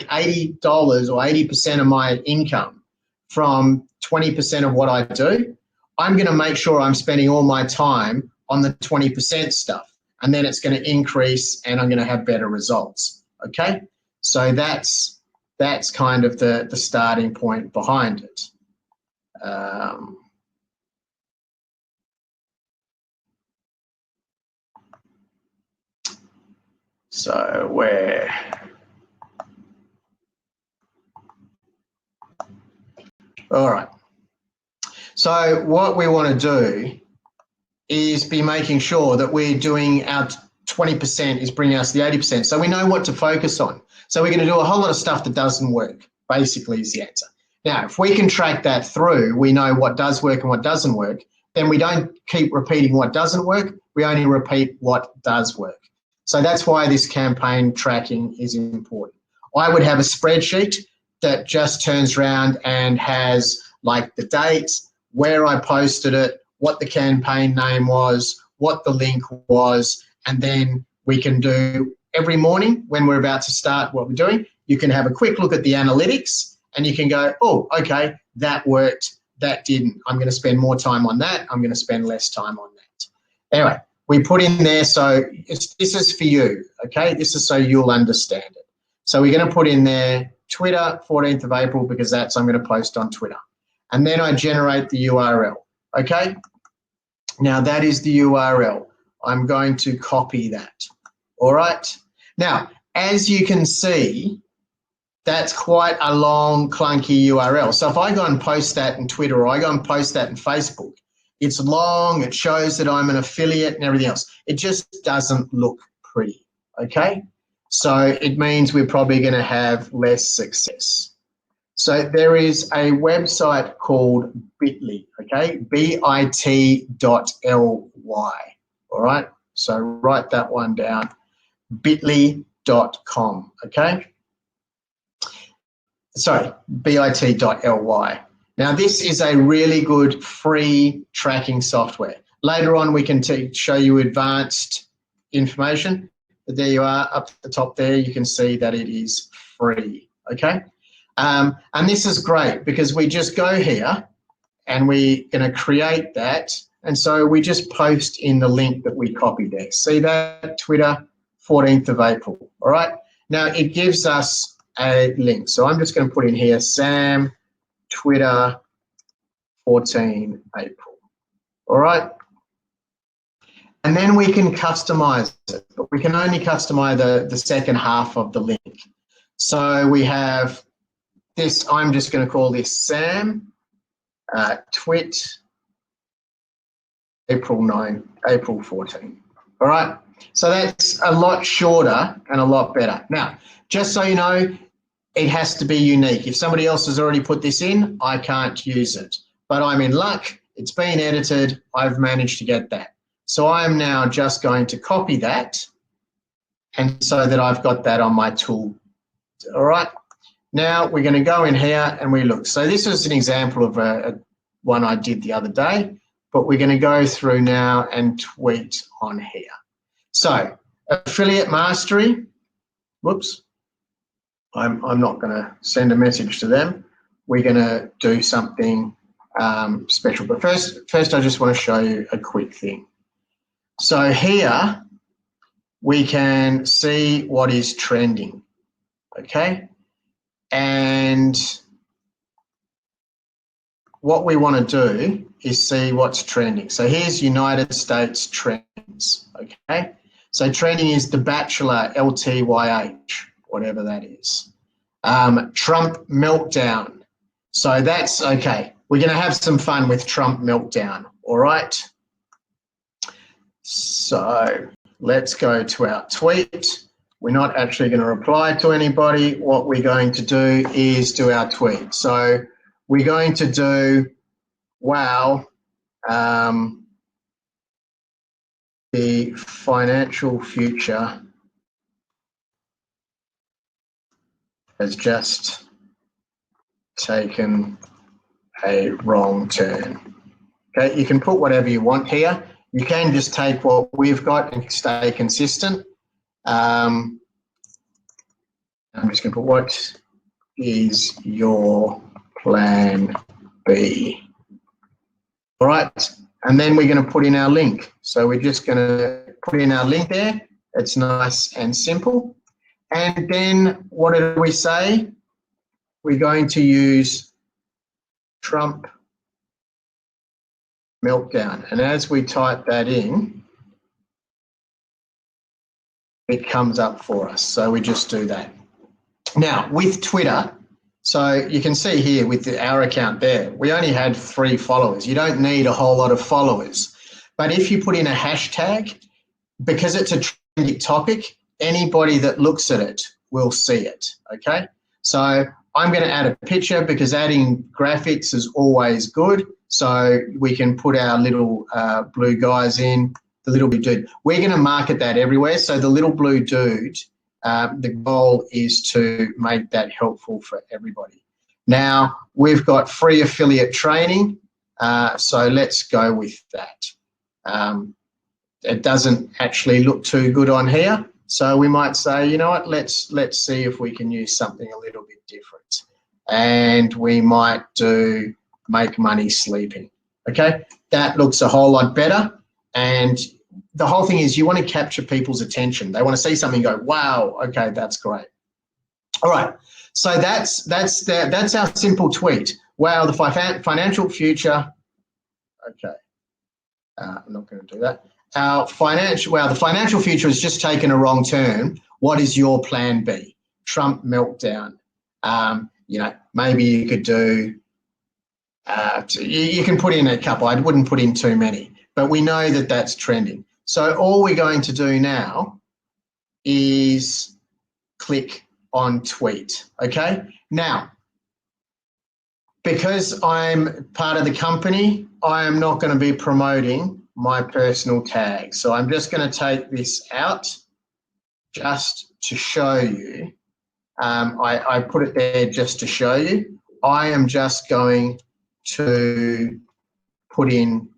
$80 or 80% of my income from 20% of what I do, I'm going to make sure I'm spending all my time on the 20% stuff, and then it's going to increase and I'm going to have better results, okay? So that's kind of the starting point behind it. So all right. So what we want to do is be making sure that we're doing our 20% is bringing us the 80%. So we know what to focus on. So we're going to do a whole lot of stuff that doesn't work, basically is the answer. Now, if we can track that through, we know what does work and what doesn't work, then we don't keep repeating what doesn't work, we only repeat what does work. So that's why this campaign tracking is important. I would have a spreadsheet that just turns around and has like the dates, where I posted it, what the campaign name was, what the link was, and then we can do every morning when we're about to start what we're doing, you can have a quick look at the analytics and you can go, oh, okay, that worked, that didn't. I'm going to spend more time on that. I'm going to spend less time on that. Anyway, we put in there, so this is for you, okay? This is so you'll understand it. So we're going to put in there Twitter, 14th of April, because that's I'm going to post on Twitter. And then I generate the URL, okay? Now that is the URL. I'm going to copy that, all right? Now, as you can see, that's quite a long, clunky URL. So if I go and post that in Twitter or I go and post that in Facebook, it's long, it shows that I'm an affiliate and everything else. It just doesn't look pretty, okay? So it means we're probably going to have less success. So there is a website called Bitly, okay? bit.ly, all right? So write that one down, bit.ly.com, okay? Sorry, bit.ly. Now this is a really good free tracking software. Later on we can show you advanced information, but there you are up at the top there. You can see that it is free, okay? And this is great because we just go here and we're going to create that. And so we just post in the link that we copied there. See that? Twitter, 14th of April, all right? Now it gives us a link. So I'm just going to put in here, Sam, Twitter, 14 April, all right? And then we can customize it, but we can only customize the second half of the link. So we have this, I'm just going to call this Sam, twit, April 14, all right? So that's a lot shorter and a lot better. Now, just so you know, it has to be unique. If somebody else has already put this in, I can't use it. But I'm in luck, it's been edited, I've managed to get that. So I'm now just going to copy that and so that I've got that on my tool. All right, now we're going to go in here and we look. So this is an example of one I did the other day, but we're going to go through now and tweet on here. So affiliate mastery, whoops, I'm not going to send a message to them. We're going to do something special. But first I just want to show you a quick thing. So here we can see what is trending, okay? And what we want to do is see what's trending. So here's United States trends, okay? So trending is The Bachelor, LTYH, whatever that is. Trump meltdown. So that's okay. We're going to have some fun with Trump meltdown, all right? So let's go to our tweet. We're not actually going to reply to anybody. What we're going to do is do our tweet. So we're going to do, wow, the financial future has just taken a wrong turn. Okay, you can put whatever you want here. You can just take what we've got and stay consistent. I'm just going to put, what is your plan B? All right, and then we're going to put in our link. So we're just going to put in our link there. It's nice and simple. And then what did we say? We're going to use Trump meltdown. And as we type that in, it comes up for us. So we just do that. Now with Twitter, so you can see here with our account there, we only had 3 followers. You don't need a whole lot of followers. But if you put in a hashtag, because it's a trendy topic, anybody that looks at it will see it, okay? So I'm going to add a picture because adding graphics is always good. So we can put our little blue guys in, the little blue dude. We're going to market that everywhere. So the little blue dude, the goal is to make that helpful for everybody. Now, we've got free affiliate training. So let's go with that. It doesn't actually look too good on here. So we might say, you know what, let's see if we can use something a little bit different. And we might do make money sleeping, okay? That looks a whole lot better. And the whole thing is you want to capture people's attention. They want to see something and go, wow, okay, that's great. All right, so that's our simple tweet. Wow, the financial future, okay, I'm not going to do that. The financial future has just taken a wrong turn. What is your plan B? Trump meltdown. You know, maybe you could do, you can put in a couple. I wouldn't put in too many, but we know that that's trending. So all we're going to do now is click on tweet, okay? Now, because I'm part of the company, I am not going to be promoting my personal tag. So I'm just going to take this out just to show you. I put it there just to show you. I am just going to put in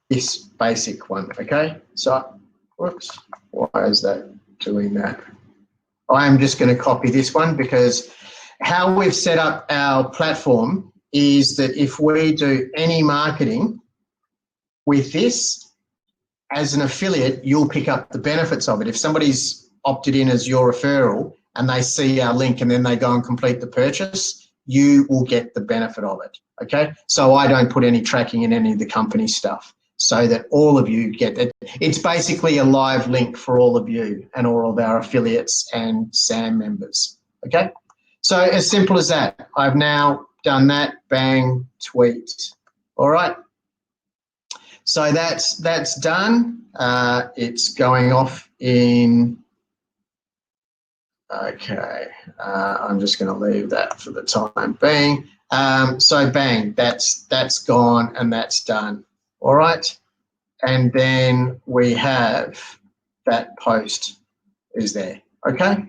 this basic one, okay? So, whoops, why is that doing that? I am just going to copy this one because how we've set up our platform is that if we do any marketing with this as an affiliate, you'll pick up the benefits of it. If somebody's opted in as your referral and they see our link and then they go and complete the purchase, you will get the benefit of it, okay? So I don't put any tracking in any of the company stuff so that all of you get it. It's basically a live link for all of you and all of our affiliates and SAM members, okay? So as simple as that. I've now done that, bang, tweet. All right. So that's done. It's going off in, okay, I'm just going to leave that for the time being. So bang, that's gone and that's done. All right. And then we have that post is there. Okay.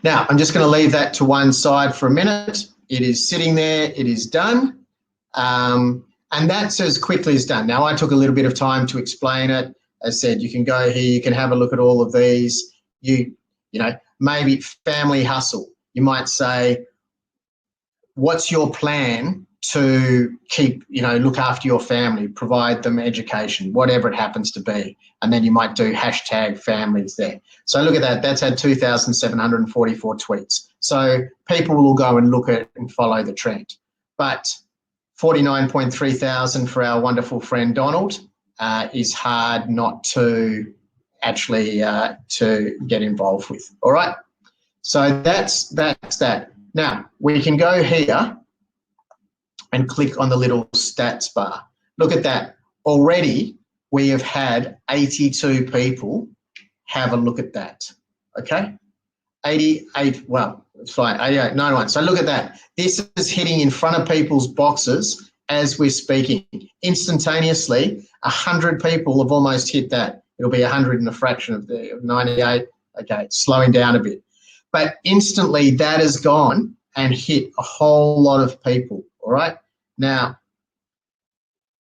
Now, I'm just going to leave that to one side for a minute. It is sitting there. It is done. And that's as quickly as done. Now, I took a little bit of time to explain it. As I said, you can go here. You can have a look at all of these. You know, maybe family hustle. You might say, what's your plan to keep, you know, look after your family, provide them education, whatever it happens to be. And then you might do hashtag families there. So look at that. That's had 2,744 tweets. So people will go and look at and follow the trend. But 49.3 thousand for our wonderful friend Donald is hard not to actually to get involved with. All right. So that's that. Now we can go here and click on the little stats bar. Look at that. Already we have had 82 people have a look at that, okay? 88, well, it's fine, 88, 91. So look at that. This is hitting in front of people's boxes as we're speaking. Instantaneously, 100 people have almost hit that. It'll be 100 and a fraction of the 98. Okay, it's slowing down a bit. But instantly that has gone and hit a whole lot of people. All right, now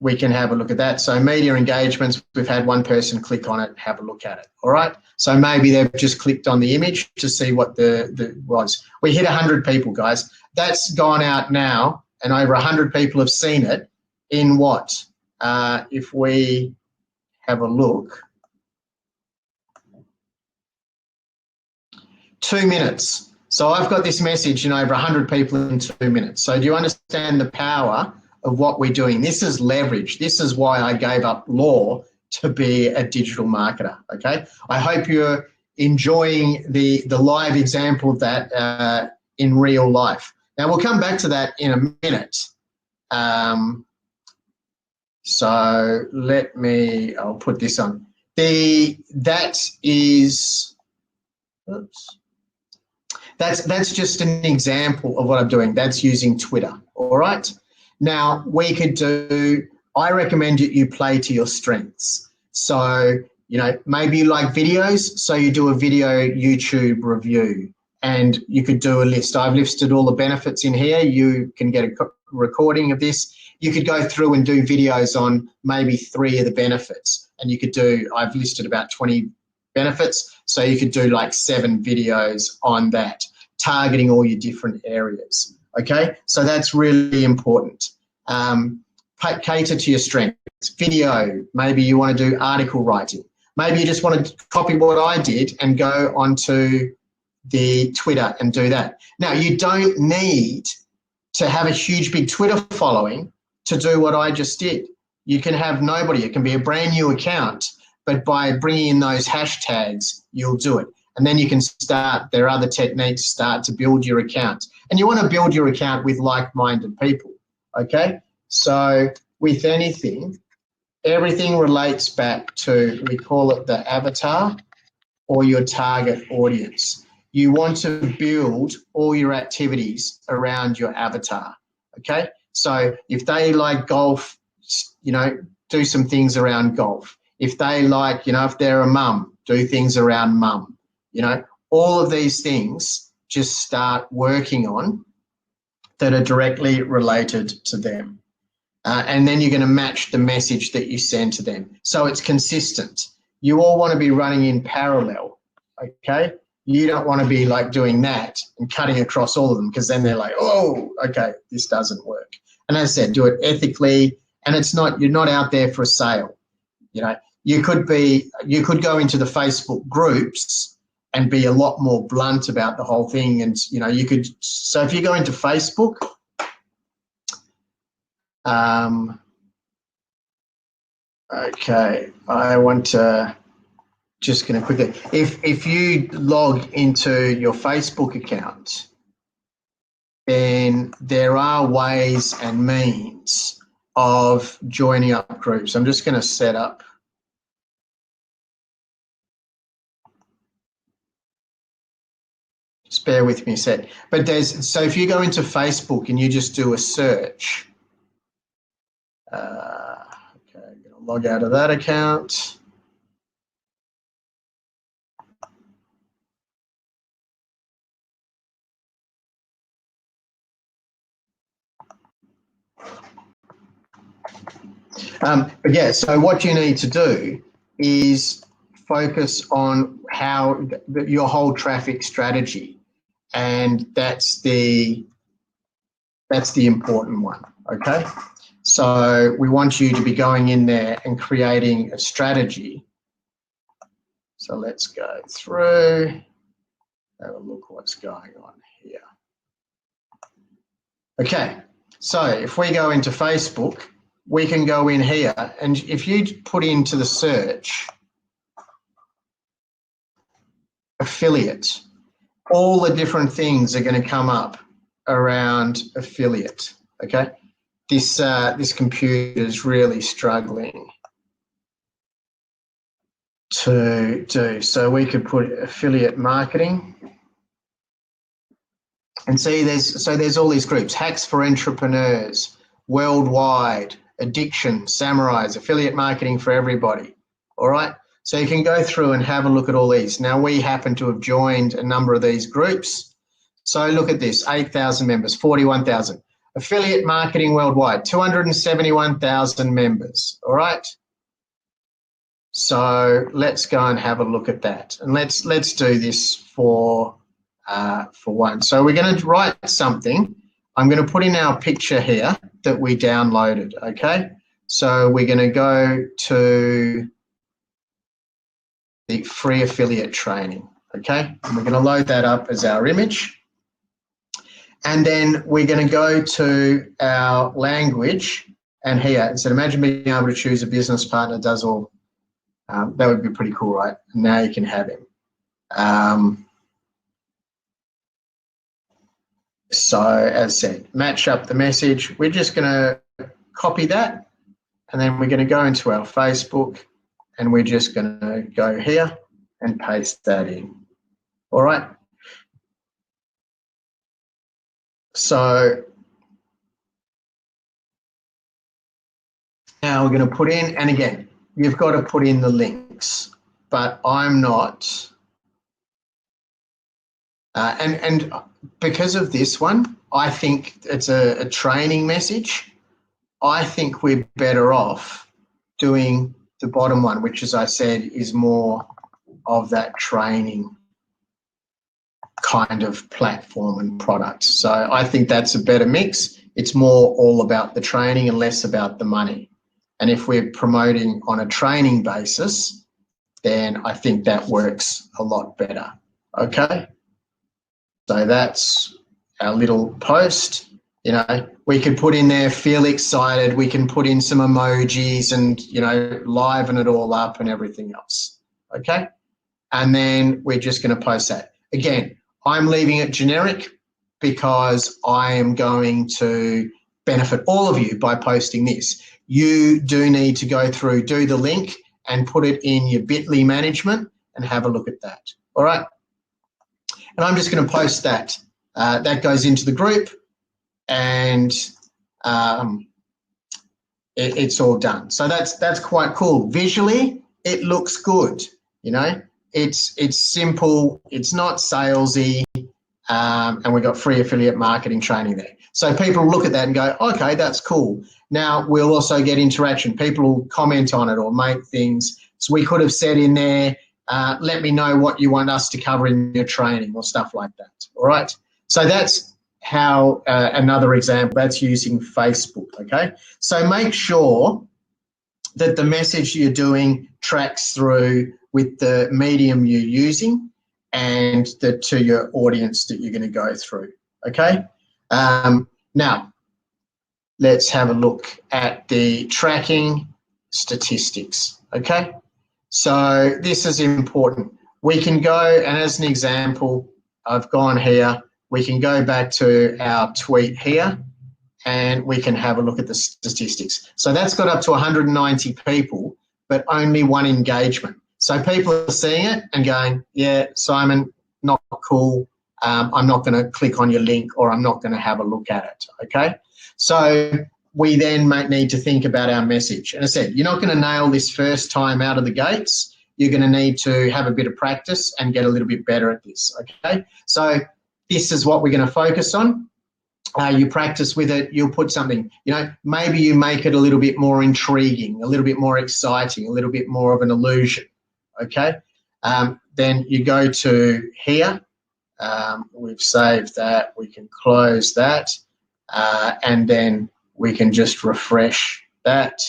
we can have a look at that. So media engagements, we've had one person click on it, have a look at it. All right, so maybe they've just clicked on the image to see what the was. We hit 100 people, guys. That's gone out now, and over 100 people have seen it in what? If we have a look, 2 minutes. So I've got this message in over 100 people in 2 minutes. So do you understand the power of what we're doing? This is leverage. This is why I gave up law to be a digital marketer, okay? I hope you're enjoying the live example of that in real life. Now, we'll come back to that in a minute. So I'll put this on. That's just an example of what I'm doing. That's using Twitter, all right? Now, I recommend that you play to your strengths. So, maybe you like videos, so you do a video YouTube review, and you could do a list. I've listed all the benefits in here. You can get a recording of this. You could go through and do videos on maybe 3 of the benefits, and I've listed about 20 benefits, so you could do like 7 videos on that, targeting all your different areas. Okay, so that's really important. Cater to your strengths. Video, maybe you want to do article writing. Maybe you just want to copy what I did and go onto the Twitter and do that. Now, you don't need to have a huge, big Twitter following to do what I just did. You can have nobody. It can be a brand new account, but by bringing in those hashtags, you'll do it. And then you can there are other techniques, start to build your account. And you want to build your account with like-minded people, okay? So with anything, everything relates back to, we call it the avatar or your target audience. You want to build all your activities around your avatar, okay? So if they like golf, do some things around golf. If they like, if they're a mum, do things around mum. All of these things just start working on that are directly related to them. And then you're going to match the message that you send to them. So it's consistent. You all want to be running in parallel, okay? You don't want to be like doing that and cutting across all of them, because then they're like, oh, okay, this doesn't work. And as I said, do it ethically, and you're not out there for a sale. You could go into the Facebook groups and be a lot more blunt about the whole thing. And, so if you go into Facebook, okay, I want to, just going to quickly, if you log into your Facebook account, then there are ways and means of joining up groups. I'm just going to set up. Just bear with me a sec. But so if you go into Facebook and you just do a search, okay, I'm going to log out of that account. But yeah, so what you need to do is focus on your whole traffic strategy, and that's the important one, okay? So we want you to be going in there and creating a strategy. So let's go through, have a look what's going on here. Okay, so if we go into Facebook, we can go in here, and if you put into the search affiliate, all the different things are going to come up around affiliate, okay? This computer is really struggling to do. So we could put affiliate marketing, and see there's all these groups: hacks for entrepreneurs, worldwide, addiction, samurais, affiliate marketing for everybody. All right. So you can go through and have a look at all these. Now we happen to have joined a number of these groups. So look at this: 8,000 members, 41,000. Affiliate marketing worldwide, 271,000 members. All right. So let's go and have a look at that, and let's do this for one. So we're going to write something. I'm going to put in our picture here that we downloaded. Okay. So we're going to go to the free affiliate training. Okay. And we're going to load that up as our image. And then we're going to go to our language, and here, it said, imagine being able to choose a business partner that does all. That would be pretty cool, right? And now you can have him. So as said, match up the message. We're just going to copy that, And then we're going to go into our Facebook and we're just going to go here and paste that in. All right. So now we're going to put in, and again, you've got to put in the links, but I'm not. And because of this one, I think it's a training message. I think we're better off doing the bottom one, which, as I said, is more of that training kind of platform and product. So I think that's a better mix. It's more all about the training and less about the money. And if we're promoting on a training basis, then I think that works a lot better. Okay. So that's our little post. You know, we could put in there, feel excited. We can put in some emojis and, you know, liven it all up and everything else. Okay. And then we're just going to post that. Again, I'm leaving it generic because I am going to benefit all of you by posting this. You do need to go through, do the link and put it in your Bitly management and have a look at that. All right. And I'm just going to post that. That goes into the group and it's all done. So that's quite cool. Visually, it looks good. You know, it's simple. It's not salesy. And we've got free affiliate marketing training there. So people look at that and go, okay, that's cool. Now we'll also get interaction. People will comment on it or make things. So we could have said in there, let me know what you want us to cover in your training or stuff like that. All right. So that's how another example, that's using Facebook. Okay. So make sure that the message you're doing tracks through with the medium you're using and to your audience that you're going to go through. Okay. Now let's have a look at the tracking statistics. Okay. So this is important. We can go, and as an example, I've gone here, we can go back to our tweet here and we can have a look at the statistics. So that's got up to 190 people, but only one engagement. So people are seeing it and going, yeah, Simon, not cool. I'm not going to click on your link or I'm not going to have a look at it. Okay. So we then might need to think about our message. And I said, you're not going to nail this first time out of the gates. You're going to need to have a bit of practice and get a little bit better at this. Okay. So this is what we're going to focus on. You practice with it, you'll put something, you know, maybe you make it a little bit more intriguing, a little bit more exciting, a little bit more of an illusion. Okay. Then you go to here. We've saved that. We can close that. And then we can just refresh that.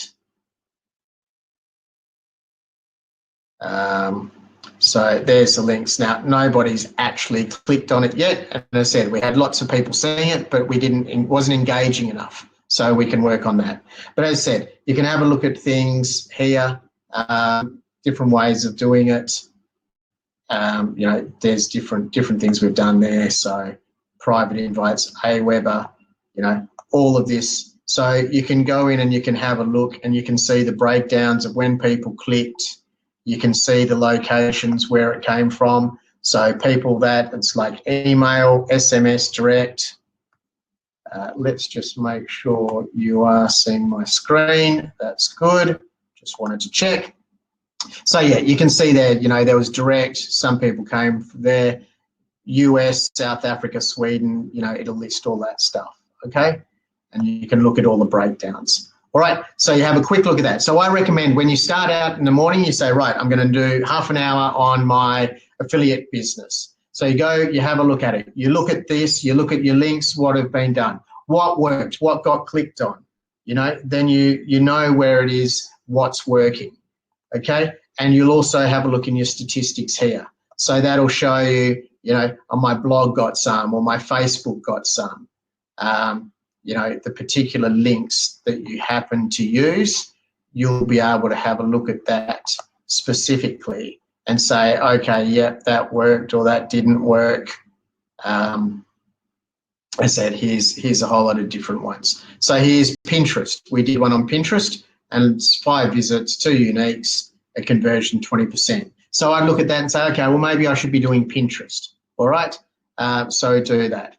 So there's the links. Now, nobody's actually clicked on it yet. And as I said, we had lots of people seeing it, but it wasn't engaging enough. So we can work on that. But as I said, you can have a look at things here, different ways of doing it. You know, there's different things we've done there. So private invites, Aweber, you know, all of this. So you can go in and you can have a look and you can see the breakdowns of when people clicked. You can see the locations where it came from. So people that it's like email, SMS direct. Let's just make sure you are seeing my screen. That's good. Just wanted to check. So yeah, you can see there, you know, there was direct. Some people came from there. US, South Africa, Sweden, you know, it'll list all that stuff. Okay. And you can look at all the breakdowns. All right, so you have a quick look at that. So I recommend when you start out in the morning, you say, right, I'm going to do half an hour on my affiliate business. So you go, you have a look at it. You look at this, you look at your links, what have been done, what worked, what got clicked on, you know, then you know where it is, what's working, okay? And you'll also have a look in your statistics here. So that'll show you, you know, on my blog got some or my Facebook got some. You know, the particular links that you happen to use, you'll be able to have a look at that specifically and say, okay, yep, that worked or that didn't work. I said, here's a whole lot of different ones. So here's Pinterest. We did one on Pinterest. and 5 visits, 2 uniques, a conversion 20%. So I look at that and say, okay, well, maybe I should be doing Pinterest. All right, so do that.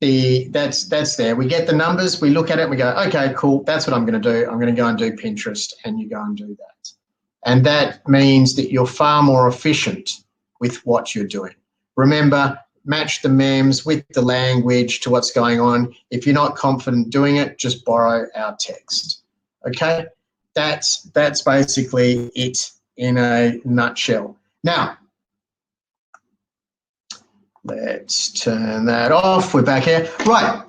That's there. We get the numbers, we look at it, and we go, okay, cool, that's what I'm going to do. I'm going to go and do Pinterest, and you go and do that. And that means that you're far more efficient with what you're doing. Remember, match the memes with the language to what's going on. If you're not confident doing it, just borrow our text. Okay, that's basically it in a nutshell. Now, let's turn that off. We're back here. Right.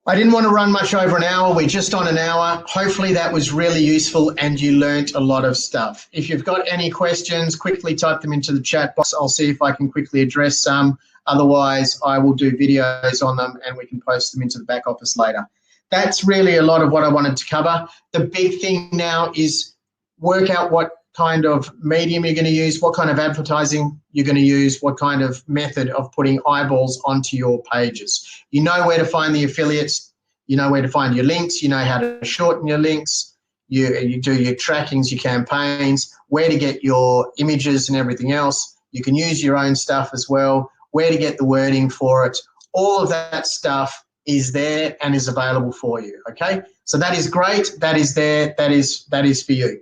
I didn't want to run much over an hour. We're just on an hour. Hopefully that was really useful and you learnt a lot of stuff. If you've got any questions, quickly type them into the chat box. I'll see if I can quickly address some. Otherwise, I will do videos on them and we can post them into the back office later. That's really a lot of what I wanted to cover. The big thing now is work out what kind of medium you're going to use, what kind of advertising you're going to use, what kind of method of putting eyeballs onto your pages. You know where to find the affiliates, you know where to find your links, you know how to shorten your links, you do your trackings, your campaigns, where to get your images and everything else. You can use your own stuff as well, where to get the wording for it. All of that stuff is there and is available for you, okay? So that is great, that is there, that is for you.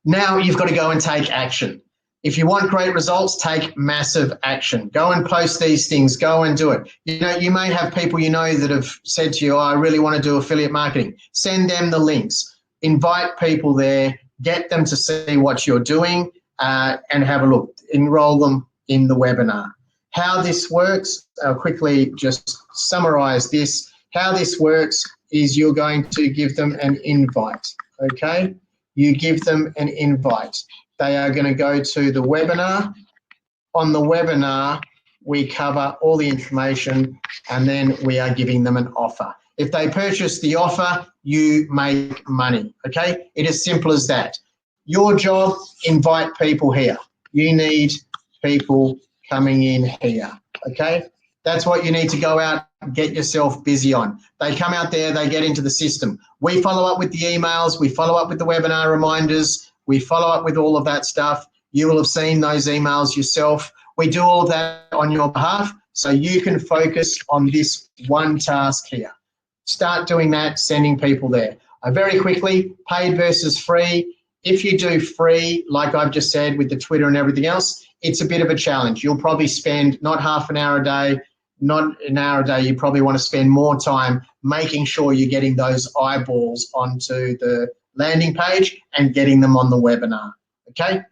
Now you've got to go and take action. If you want great results, take massive action. Go and post these things, go and do it. You know, you may have people you know that have said to you, oh, I really want to do affiliate marketing. Send them the links, invite people there, get them to see what you're doing and have a look, enroll them in the webinar. How this works, I'll quickly just summarize this. How this works is you're going to give them an invite, okay? You give them an invite. They are going to go to the webinar. On the webinar, we cover all the information and then we are giving them an offer. If they purchase the offer, you make money, okay? It is simple as that. Your job, invite people here. You need people coming in here, okay? That's what you need to go out and get yourself busy on. They come out there, they get into the system. We follow up with the emails, we follow up with the webinar reminders, we follow up with all of that stuff. You will have seen those emails yourself. We do all of that on your behalf so you can focus on this one task here. Start doing that, sending people there. Very quickly, paid versus free. If you do free, like I've just said with the Twitter and everything else, it's a bit of a challenge. You'll probably spend not half an hour a day, not an hour a day. You probably want to spend more time making sure you're getting those eyeballs onto the landing page and getting them on the webinar, okay?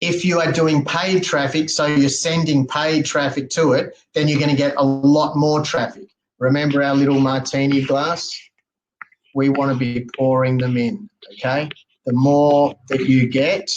If you are doing paid traffic, so you're sending paid traffic to it, then you're going to get a lot more traffic. Remember our little martini glass? We want to be pouring them in, okay? The more that you get,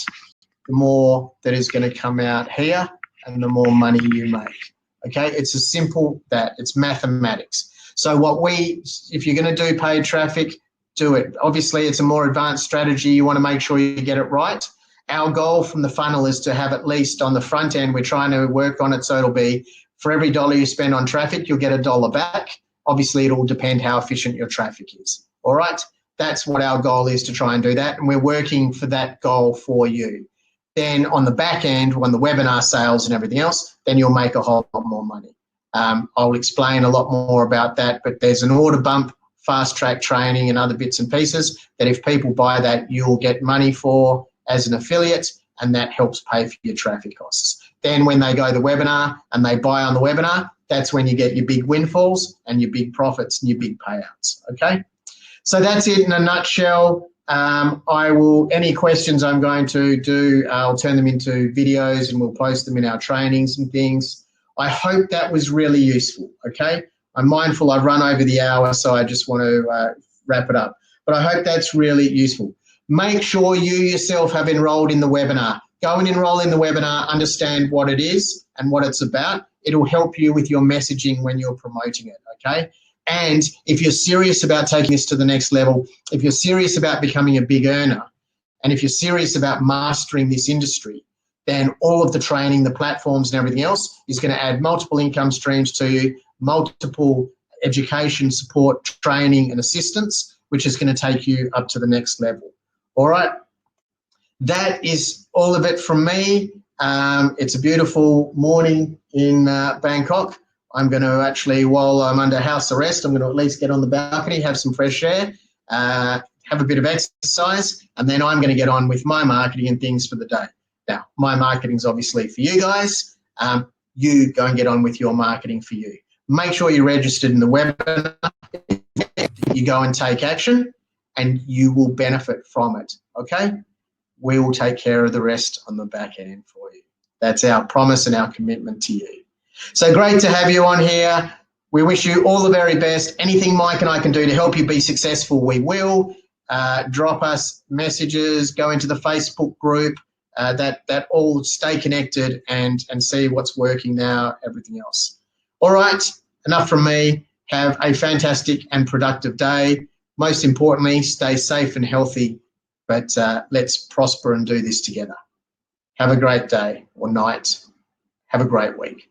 the more that is going to come out here and the more money you make, okay? It's as simple that, it's mathematics. So if you're going to do paid traffic, do it. Obviously, it's a more advanced strategy. You want to make sure you get it right. Our goal from the funnel is to have at least on the front end, we're trying to work on it so it'll be for every $1 you spend on traffic, you'll get $1 back. Obviously, it will depend how efficient your traffic is. All right? That's what our goal is, to try and do that, and we're working for that goal for you. Then on the back end, when the webinar sales and everything else, then you'll make a whole lot more money. I'll explain a lot more about that, but there's an order bump, fast track training and other bits and pieces that if people buy that, you'll get money for as an affiliate, and that helps pay for your traffic costs. Then when they go to the webinar and they buy on the webinar, that's when you get your big windfalls and your big profits and your big payouts, okay? So that's it in a nutshell. Any questions I'm going to do, I'll turn them into videos and we'll post them in our trainings and things. I hope that was really useful, okay? I'm mindful I've run over the hour, so I just want to wrap it up. But I hope that's really useful. Make sure you yourself have enrolled in the webinar. Go and enroll in the webinar, understand what it is and what it's about. It'll help you with your messaging when you're promoting it, okay? And if you're serious about taking this to the next level, if you're serious about becoming a big earner, and if you're serious about mastering this industry, then all of the training, the platforms and everything else is going to add multiple income streams to you, multiple education, support, training and assistance, which is going to take you up to the next level. All right. That is all of it from me. It's a beautiful morning in Bangkok. I'm going to actually, while I'm under house arrest, I'm going to at least get on the balcony, have some fresh air, have a bit of exercise, and then I'm going to get on with my marketing and things for the day. Now, my marketing's obviously for you guys. You go and get on with your marketing for you. Make sure you're registered in the webinar. You go and take action, and you will benefit from it, okay? We will take care of the rest on the back end for you. That's our promise and our commitment to you. So great to have you on here. We wish you all the very best. Anything Mike and I can do to help you be successful, we will. Drop us messages, go into the Facebook group, that all stay connected and see what's working now, everything else. All right, enough from me. Have a fantastic and productive day. Most importantly, stay safe and healthy, but let's prosper and do this together. Have a great day or night. Have a great week.